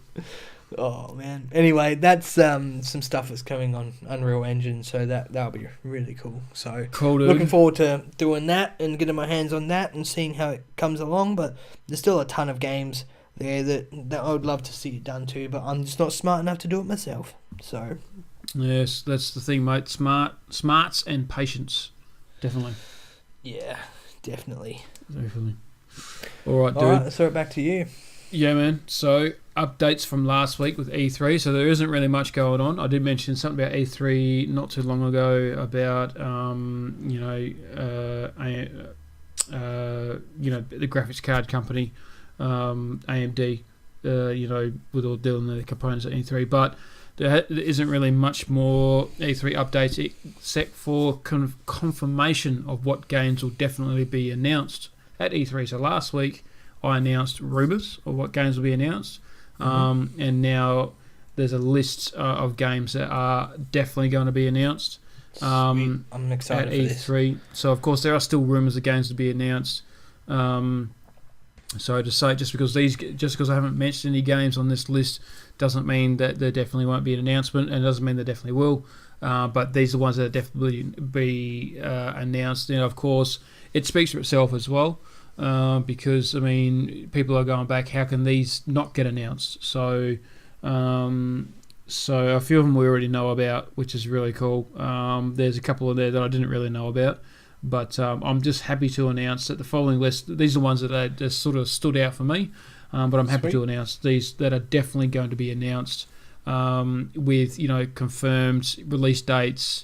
Oh, man. Anyway, that's some stuff that's coming on Unreal Engine, so that'll be really cool. So cool, dude. Looking forward to doing that and getting my hands on that and seeing how it comes along. But there's still a ton of games there that I would love to see it done too, but I'm just not smart enough to do it myself. So yes, that's the thing, mate. Smarts and patience, definitely. Yeah, definitely. All right, dude. All right, let's throw it back to you. Yeah, man. So updates from last week with E3. So there isn't really much going on. I did mention something about E3 not too long ago about the graphics card company, AMD, with all dealing with the components at E3. But there isn't really much more E3 updates except for confirmation of what games will definitely be announced at E3. So last week I announced rumours of what games will be announced, and now there's a list of games that are definitely going to be announced I'm excited at E3. So of course there are still rumours of games to be announced, So to say just because I haven't mentioned any games on this list doesn't mean that there definitely won't be an announcement, and it doesn't mean there definitely will. But these are the ones that definitely be announced. And of course, it speaks for itself as well, because I mean, people are going back. How can these not get announced? So a few of them we already know about, which is really cool. There's a couple of there that I didn't really know about. But I'm just happy to announce that the following list, these are ones that are just sort of stood out for me. But I'm happy to announce these that are definitely going to be announced with, confirmed release dates,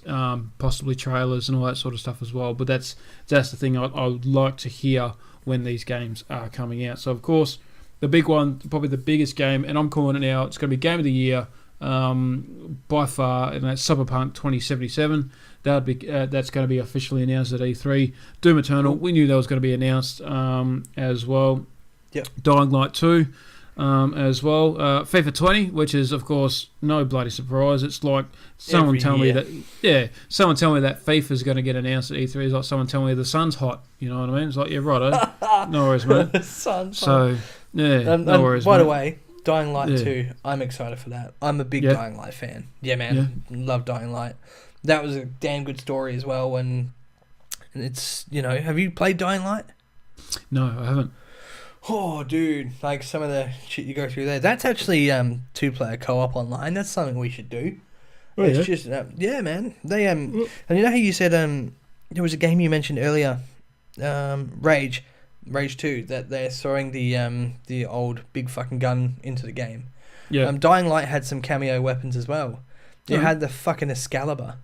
possibly trailers and all that sort of stuff as well. But that's the thing I would like to hear when these games are coming out. So, of course, the big one, probably the biggest game, and I'm calling it now, it's going to be Game of the Year by far, and that's Cyberpunk 2077. That's going to be officially announced at E3. Doom Eternal, we knew that was going to be announced as well. Yep. Dying Light 2 as well. FIFA 20, which is, of course, no bloody surprise. It's like someone tell me that FIFA is going to get announced at E3. It's like someone telling me the sun's hot. You know what I mean? It's like, yeah, righto. No worries, man. The sun's hot. Yeah, no worries, by man. the way, Dying Light 2, I'm excited for that. I'm a big Dying Light fan. Yeah, man. Yeah. Love Dying Light. That was a damn good story as well. And it's, have you played Dying Light? No, I haven't. Oh, dude. Like some of the shit you go through there. That's actually 2-player co-op online. That's something we should do. Oh, it's just, man. They, and you know how you said there was a game you mentioned earlier, Rage 2, that they're throwing the old big fucking gun into the game. Yeah. Dying Light had some cameo weapons as well. You had the fucking Excalibur.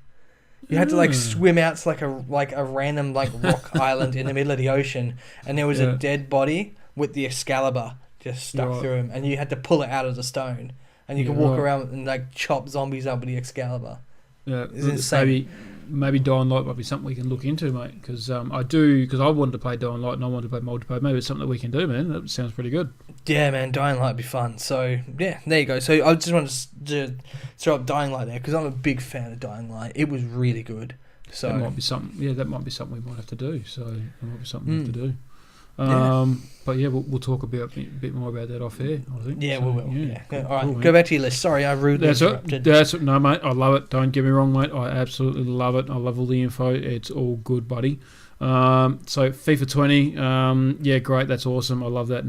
You had to swim out to like a random rock island in the middle of the ocean, and there was a dead body with the Excalibur just stuck through him, and you had to pull it out of the stone, and you could walk around and chop zombies up with the Excalibur. Yeah, it's insane. Maybe Dying Light might be something we can look into, mate. Because I wanted to play Dying Light and I wanted to play multiplayer. Maybe it's something that we can do, man. That sounds pretty good. Yeah, man, Dying Light would be fun. So, yeah, there you go. So, I just wanted to throw up Dying Light there because I'm a big fan of Dying Light. It was really good. So that might be something. Yeah, that might be something we might have to do. So, that might be something we have to do. But yeah, we'll talk a bit more about that off air, I think. Yeah, so, we will. Yeah. All right, cool, go back to your list. Sorry, I rudely interrupted. No, mate, I love it. Don't get me wrong, mate. I absolutely love it. I love all the info. It's all good, buddy. So FIFA 20, yeah, great. That's awesome. I love that.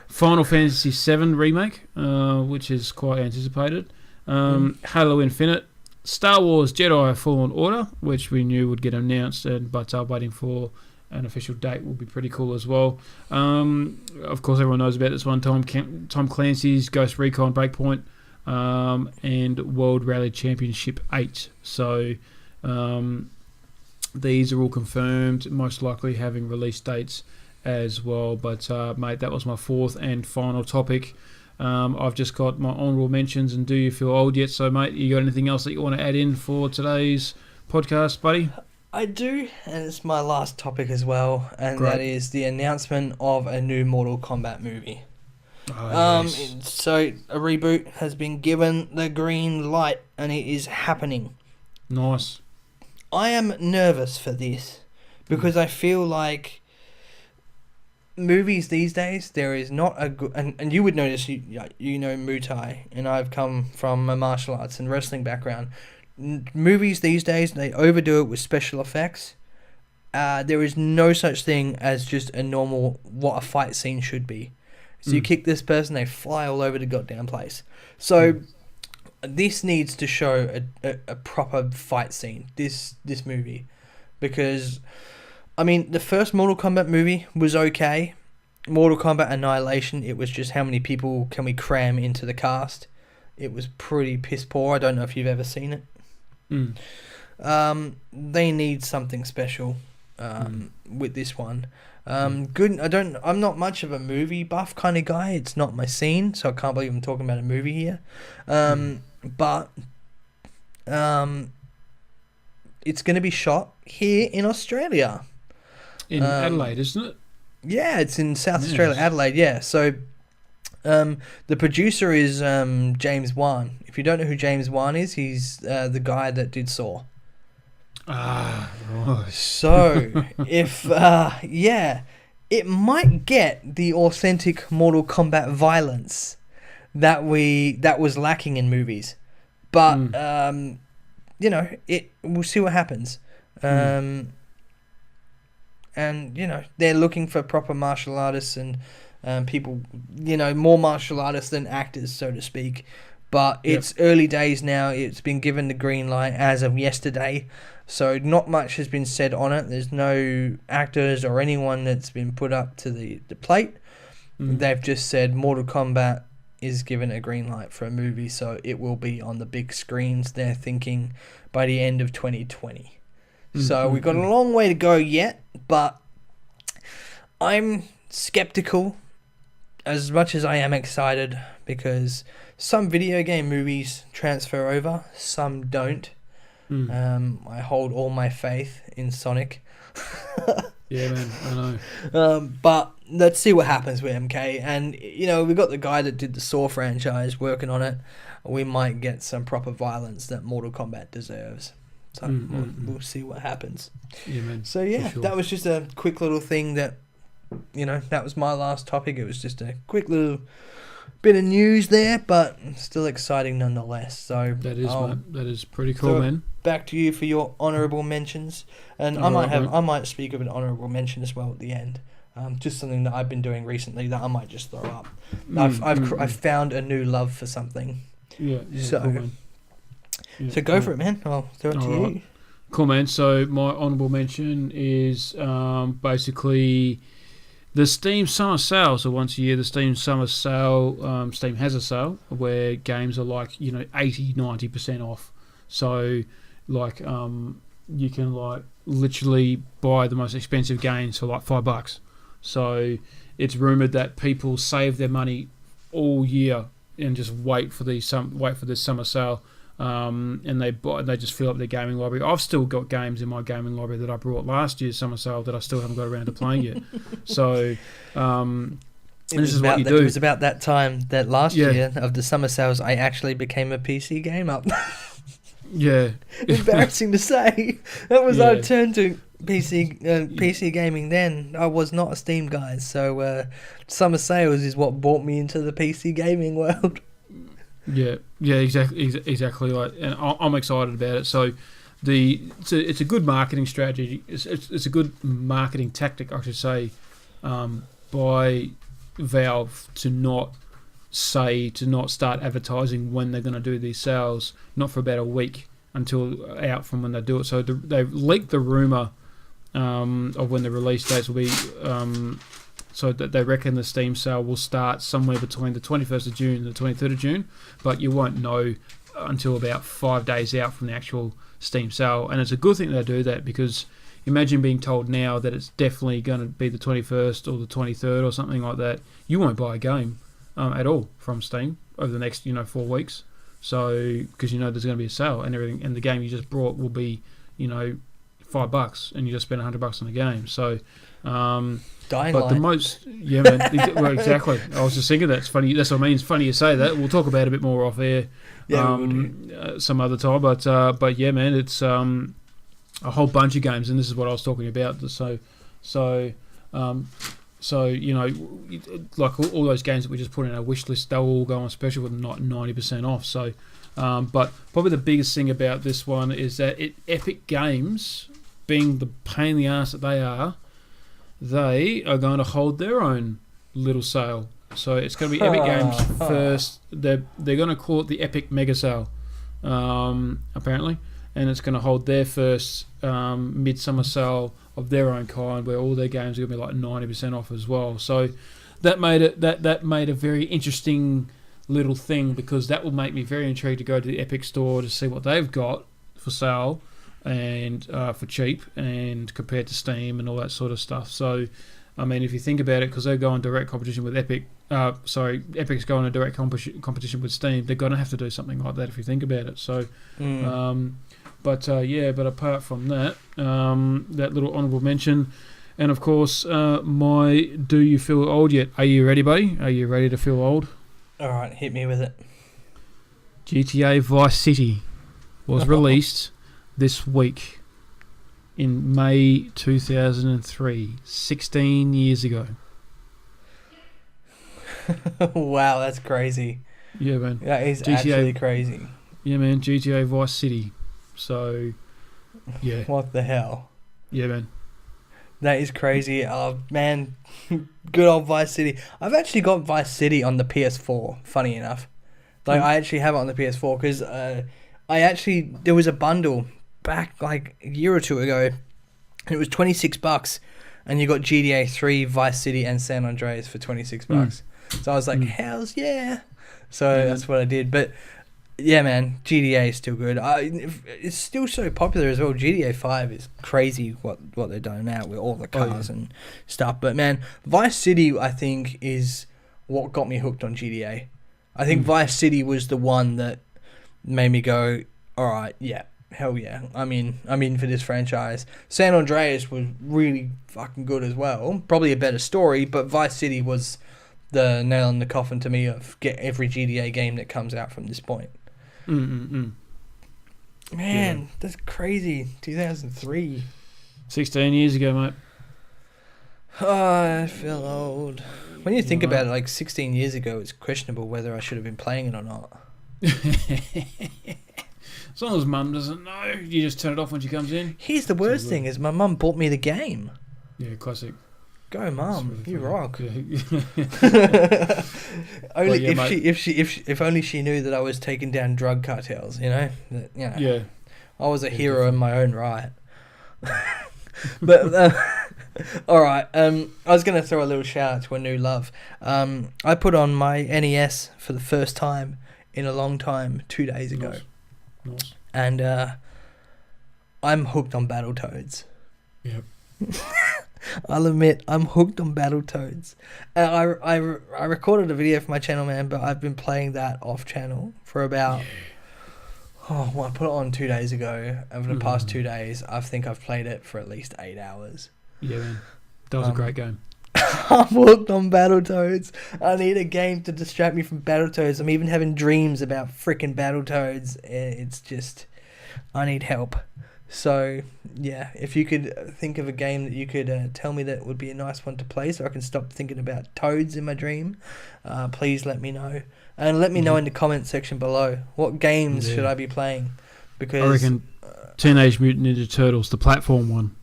Final Fantasy 7 remake, which is quite anticipated. Halo Infinite. Star Wars Jedi Fallen Order, which we knew would get announced, but waiting for an official date will be pretty cool as well. Of course, everyone knows about this one. Tom Clancy's Ghost Recon Breakpoint and World Rally Championship 8. So these are all confirmed, most likely having release dates as well. But, mate, that was my fourth and final topic. I've just got my honourable mentions and Do You Feel Old Yet? So, mate, you got anything else that you want to add in for today's podcast, buddy? I do, and it's my last topic as well, and that is the announcement of a new Mortal Kombat movie. Yes. So, a reboot has been given the green light, and it is happening. Nice. I am nervous for this, because I feel like movies these days, there is not a good, and you would notice, you know Muay Thai, and I've come from a martial arts and wrestling background. Movies these days, they overdo it with special effects. There is no such thing as just a normal, what a fight scene should be. So you kick this person, they fly all over the goddamn place. So this needs to show a proper fight scene, this movie, because I mean, the first Mortal Kombat movie was okay. Mortal Kombat Annihilation, it was just how many people can we cram into the cast. It was pretty piss poor. I don't know if you've ever seen it. They need something special with this one. Good. I'm not much of a movie buff kind of guy. It's not my scene, so I can't believe I'm talking about a movie here. But it's going to be shot here in Australia. In Adelaide, isn't it? Yeah, it's in South Australia, Adelaide, yeah. So the producer is James Wan. If you don't know who James Wan is, he's the guy that did Saw. Right. So, if, it might get the authentic Mortal Kombat violence that was lacking in movies. But, we'll see what happens. And, they're looking for proper martial artists and people, more martial artists than actors, so to speak. But it's early days now. It's been given the green light as of yesterday. So not much has been said on it. There's no actors or anyone that's been put up to the plate. They've just said Mortal Kombat is given a green light for a movie, so it will be on the big screens, they're thinking, by the end of 2020. So we've got a long way to go yet, but I'm skeptical as much as I am excited, because some video game movies transfer over, some don't. I hold all my faith in Sonic. Yeah, man, I know. But let's see what happens with MK. And, we've got the guy that did the Saw franchise working on it. We might get some proper violence that Mortal Kombat deserves. So we'll see what happens. Yeah, man. So, sure. That was just a quick little thing that, that was my last topic. It was just a quick little bit of news there, but still exciting nonetheless. So that is, mate. That is pretty cool, man. Back to you for your honourable mentions, and I might speak of an honourable mention as well at the end. Just something that I've been doing recently that I might just throw up. I've found a new love for something. Yeah. So, cool, man. Yeah, so go for it, man. I'll throw it to you. Right. Cool, man. So my honourable mention is basically the Steam Summer Sale. So once a year, the Steam Summer Sale, Steam has a sale where games are like 80-90% off. So you can literally buy the most expensive games for like $5. So it's rumored that people save their money all year and just wait for this summer sale. And they just fill up their gaming library. I've still got games in my gaming library that I brought last year's summer sale that I still haven't got around to playing yet. So this is what you do. It was about that time that last year of the summer sales, I actually became a PC gamer. Yeah. Embarrassing to say. That was I turned to PC gaming then. I was not a Steam guy. So summer sales is what brought me into the PC gaming world. Yeah, exactly. And I'm excited about it. So, it's a good marketing strategy. It's a good marketing tactic, I should say, by Valve to not start advertising when they're going to do these sales, not for about a week until out from when they do it. So they've leaked the rumor of when the release dates will be. So that they reckon the Steam sale will start somewhere between the 21st of June and the 23rd of June, but you won't know until about 5 days out from the actual Steam sale. And it's a good thing they do that, because imagine being told now that it's definitely going to be the 21st or the 23rd or something like that. You won't buy a game at all from Steam over the next 4 weeks. So because there's going to be a sale and everything, and the game you just brought will be $5, and you just spent $100 on the game. So. Dying but light. the most, yeah, man. Well, exactly. I was just thinking that. It's funny. That's what I mean. It's funny you say that. We'll talk about it a bit more off air, some other time. But yeah, man, it's a whole bunch of games, and this is what I was talking about. So like all those games that we just put in our wish list, they'll all go on special with 90% off. So, but probably the biggest thing about this one is that Epic Games, being the pain in the ass that they are going to hold their own little sale. So it's going to be Epic Games first. They're going to call it the Epic Mega Sale, apparently, and it's going to hold their first midsummer sale of their own kind, where all their games are going to be like 90% off as well. So that made a very interesting little thing, because that will make me very intrigued to go to the Epic store to see what they've got for sale and for cheap, and compared to Steam and all that sort of stuff. So, I mean, if you think about it, because they're going direct competition with Epic, Epic's going to direct competition with Steam, they're going to have to do something like that if you think about it. So, but apart from that, that little honourable mention, and of course, my Do You Feel Old Yet? Are you ready, buddy? Are you ready to feel old? All right, hit me with it. GTA Vice City was released this week. in May 2003, 16 years ago. Wow, that's crazy. Yeah, man. That is GTA actually crazy. Yeah, man. GTA Vice City. So, yeah. What the hell? Yeah, man. That is crazy. Oh, man. Good old Vice City. I've actually got Vice City on the PS4, funny enough. Like, I actually have it on the PS4 because there was a bundle back like a year or two ago, and it was $26, and you got GTA 3, Vice City, and San Andreas for $26. So I was like, hells yeah. So that's what I did. But yeah, man, GTA is still good. It's still so popular as well. GTA 5 is crazy what they're doing now with all the cars and stuff. But man, Vice City, I think, is what got me hooked on GTA. I think Vice City was the one that made me go, all right, yeah, hell yeah, I'm in for this franchise. San Andreas was really fucking good as well. Probably a better story, but Vice City was the nail in the coffin to me of get every GTA game that comes out from this point. Man, that's crazy. 2003. 16 years ago, mate. Oh, I feel old. When you think about it, like 16 years ago, it's questionable whether I should have been playing it or not. As long as mum doesn't know, you just turn it off when she comes in. Here's the worst thing: is my mum bought me the game. Yeah, classic. Go, mum! Really you rock. Yeah. Only if only she knew that I was taking down drug cartels. Yeah. I was a hero in my own right. But all right. I was gonna throw a little shout out to a new love. I put on my NES for the first time in a long time 2 days ago. Nice. And I'm hooked on Battletoads. Yep. I'll admit, I'm hooked on Battletoads. I recorded a video for my channel, man, but I've been playing that off channel for about... I put it on 2 days ago, and for the past 2 days, I think I've played it for at least 8 hours. Yeah, man. That was a great game. I'm hooked on Battletoads. I need a game to distract me from Battletoads. I'm even having dreams about freaking Battletoads. It's just... I need help. So, yeah, if you could think of a game that you could tell me that would be a nice one to play so I can stop thinking about toads in my dream, please let me know. And let me know in the comment section below. What games should I be playing? Because I reckon Teenage Mutant Ninja Turtles, the platform one.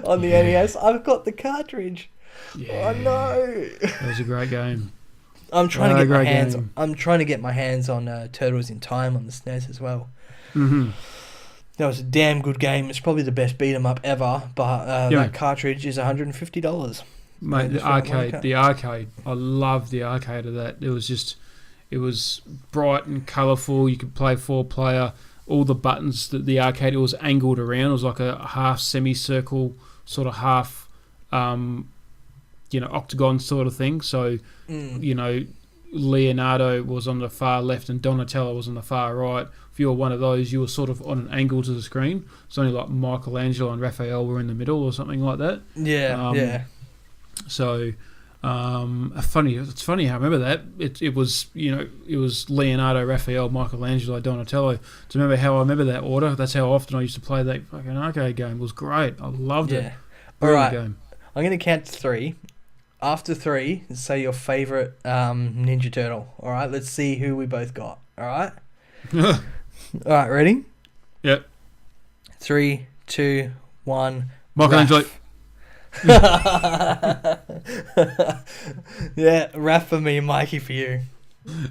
On the NES, I've got the cartridge. Yeah. Oh, no. That was a great game. I'm trying to get my hands on Turtles in Time on the SNES as well. That was a damn good game. It's probably the best beat 'em up ever, but that cartridge is $150. Mate, the arcade. I love the arcade of that. It was bright and colourful. You could play 4-player. All the buttons that the arcade, it was angled around. It was like a half semicircle, sort of half, octagon sort of thing. So, Leonardo was on the far left and Donatello was on the far right. If you were one of those, you were sort of on an angle to the screen. It's only like Michelangelo and Raphael were in the middle or something like that. Yeah. So, it's funny how I remember that. It was Leonardo, Raphael, Michelangelo, Donatello. To remember how I remember that order, that's how often I used to play that fucking arcade game. It was great. I loved it. All right. Game. I'm going to count to 3. After 3, say your favourite Ninja Turtle. All right, let's see who we both got. All right? All right, ready? Yep. 3, 2, 1. Michelangelo. Yeah, Raph for me, Mikey for you.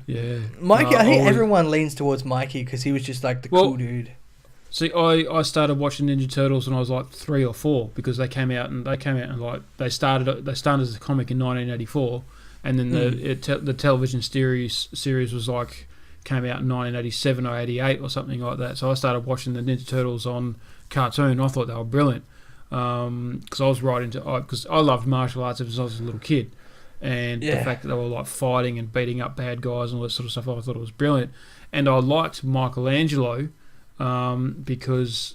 Yeah. Mikey, I think everyone leans towards Mikey because he was just like the cool dude. See, I started watching Ninja Turtles when I was like 3 or 4 because they came out and like they started as a comic in 1984, and then the television series was like came out in 1987 or 88 or something like that. So I started watching the Ninja Turtles on cartoon. I thought they were brilliant because I was right into because I loved martial arts ever since I was a little kid, and the fact that they were like fighting and beating up bad guys and all that sort of stuff, I thought it was brilliant. And I liked Michelangelo. Because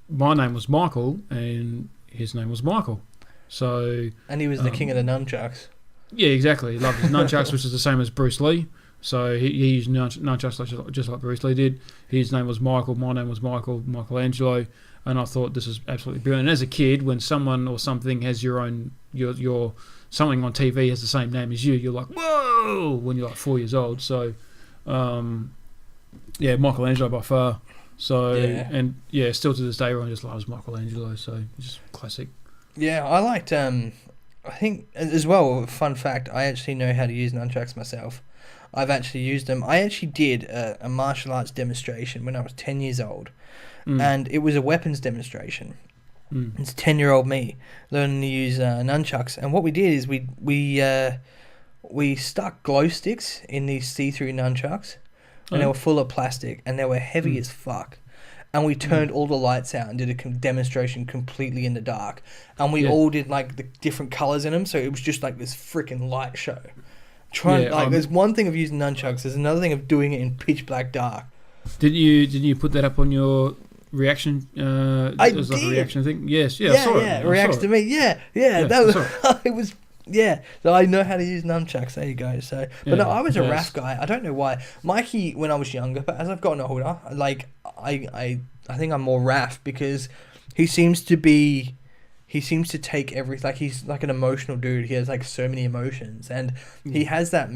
my name was Michael and his name was Michael. So and he was the king of the nunchucks. Yeah, exactly. He loved his nunchucks, which is the same as Bruce Lee. So he used nunchucks just like Bruce Lee did. His name was Michael. My name was Michelangelo. And I thought this was absolutely brilliant. And as a kid, when someone or something has your something on TV has the same name as you're like, whoa, when you're like 4 years old. So, Michelangelo by far. So, and still to this day, everyone just loves Michelangelo. So, just classic. Yeah, I liked, I think, as well, fun fact, I actually know how to use nunchucks myself. I've actually used them. I actually did a martial arts demonstration when I was 10 years old. And it was a weapons demonstration. It's 10-year-old me learning to use nunchucks. And what we did is we stuck glow sticks in these see-through nunchucks, and they were full of plastic, and they were heavy as fuck. And we turned all the lights out and did a demonstration completely in the dark. And we all did like the different colors in them, so it was just like this freaking light show. There's one thing of using nunchucks. There's another thing of doing it in pitch black dark. Didn't you put that up on your reaction? I did. Like a reaction thing. Yes, I saw it. Yeah, reacts to me. Yeah. That was it was. Yeah, so I know how to use nunchucks. There you go. So, but no, I was a RAF guy. I don't know why. Mikey, when I was younger, but as I've gotten older, like I think I'm more RAF because he seems to take everything. Like he's like an emotional dude. He has like so many emotions, and he has that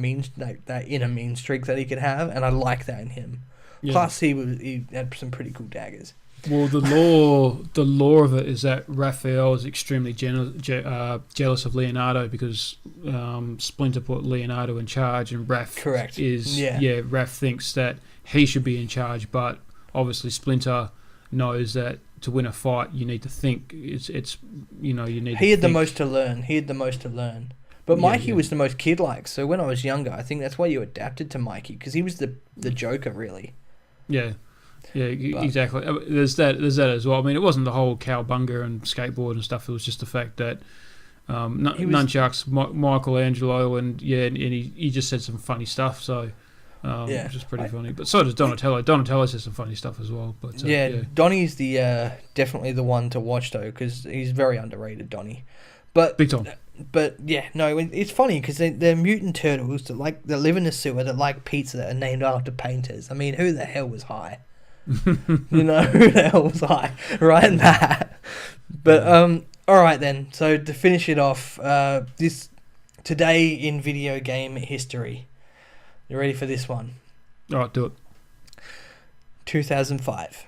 that inner mean streak that he could have, and I like that in him. Yeah. Plus, he had some pretty cool daggers. Well, the law of it is that Raphael is extremely jealous of Leonardo because Splinter put Leonardo in charge, and Raph Raph thinks that he should be in charge, but obviously Splinter knows that to win a fight you need to think. You need. He had the most to learn. But Mikey was the most kid-like. So when I was younger, I think that's why you adapted to Mikey because he was the Joker, really. Yeah. Yeah, exactly. There's that as well. I mean, it wasn't the whole cowbunga and skateboard and stuff. It was just the fact that nunchucks, Michelangelo, and he just said some funny stuff. So, which is pretty funny. But so does Donatello. Donatello says some funny stuff as well. But Donnie's the definitely the one to watch though because he's very underrated, Donnie. But big time. But it's funny because they're mutant turtles that live in the sewer that like pizza that are named after painters. I mean, who the hell was high? Who the hell was I? Right in that. But all right then. So to finish it off, this today in video game history. You ready for this one? All right, do it. 2005.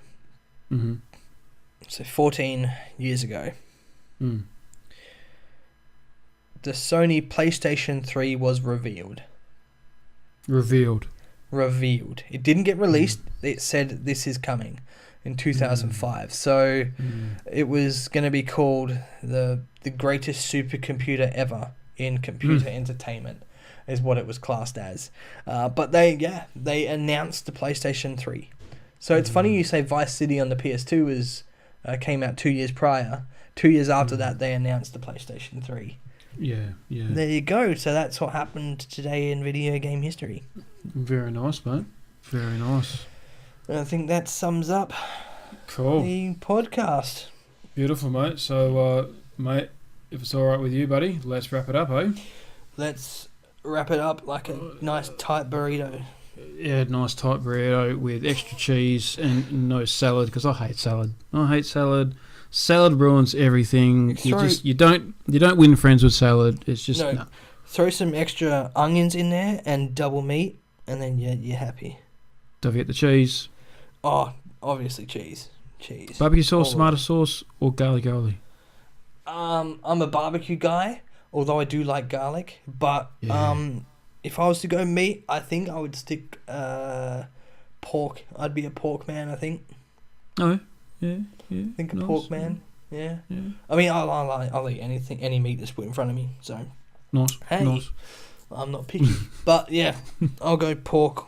Mm-hmm. So 14 years ago. Mm. The Sony PlayStation 3 was revealed. Revealed. It didn't get released. It said this is coming in 2005. So it was going to be called the greatest supercomputer ever in computer entertainment is what it was classed as. But they announced the PlayStation 3. So it's funny you say Vice City on the PS2 came out 2 years prior. 2 years after that, they announced the PlayStation 3. Yeah. There you go. So that's what happened today in video game history. Very nice, mate. Very nice. I think that sums up the podcast. Beautiful, mate. So, mate, if it's all right with you, buddy, let's wrap it up, eh? Let's wrap it up like a nice tight burrito. Yeah, nice tight burrito with extra cheese and no salad because I hate salad. Salad ruins everything. You don't win friends with salad. It's just no. Throw some extra onions in there and double meat, and then you're happy. Don't forget the cheese. Oh, obviously cheese. Barbecue sauce, tomato sauce, or garlic aioli. I'm a barbecue guy, although I do like garlic. But if I was to go meat, I think I would stick pork. I'd be a pork man, I think. Oh, yeah. I think a pork man. Yeah. I mean, I'll eat anything, any meat that's put in front of me. So nice. I'm not picky, but yeah, I'll go pork.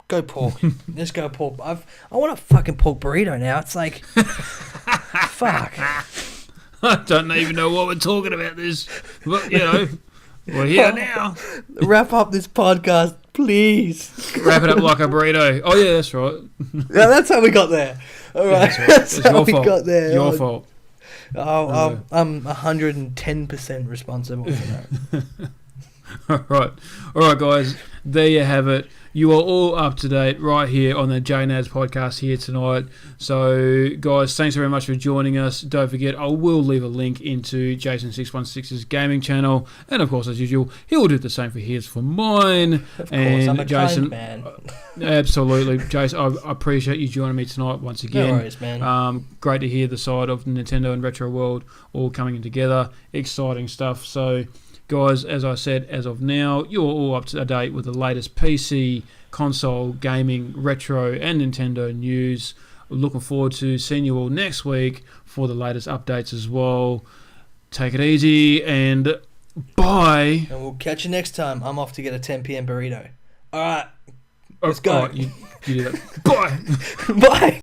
Go pork. Let's go pork. I want a fucking pork burrito now. It's like, fuck. I don't even know what we're talking about this, but we're here now. Wrap up this podcast, please. Wrap it up like a burrito. Oh yeah, that's right. Yeah, that's how we got there. All right, that's how we got there. Your fault. Oh, I'm 110% responsible for that. All right, guys. There you have it. you are all up to date right here on the JayNas podcast here tonight. So, guys, thanks very much for joining us. Don't forget, I will leave a link into Jason616's gaming channel. And, of course, as usual, he will do the same for his for mine. Of course, and I'm a Jason, kind man. Absolutely. Jason, I appreciate you joining me tonight once again. No worries, man. Great to hear the side of Nintendo and Retro World all coming together. Exciting stuff. So, guys, as I said, as of now, you're all up to date with the latest PC, console, gaming, retro, and Nintendo news. Looking forward to seeing you all next week for the latest updates as well. Take it easy and bye. And we'll catch you next time. I'm off to get a 10 p.m. burrito. All right. Let's go. You do that. Bye. Bye.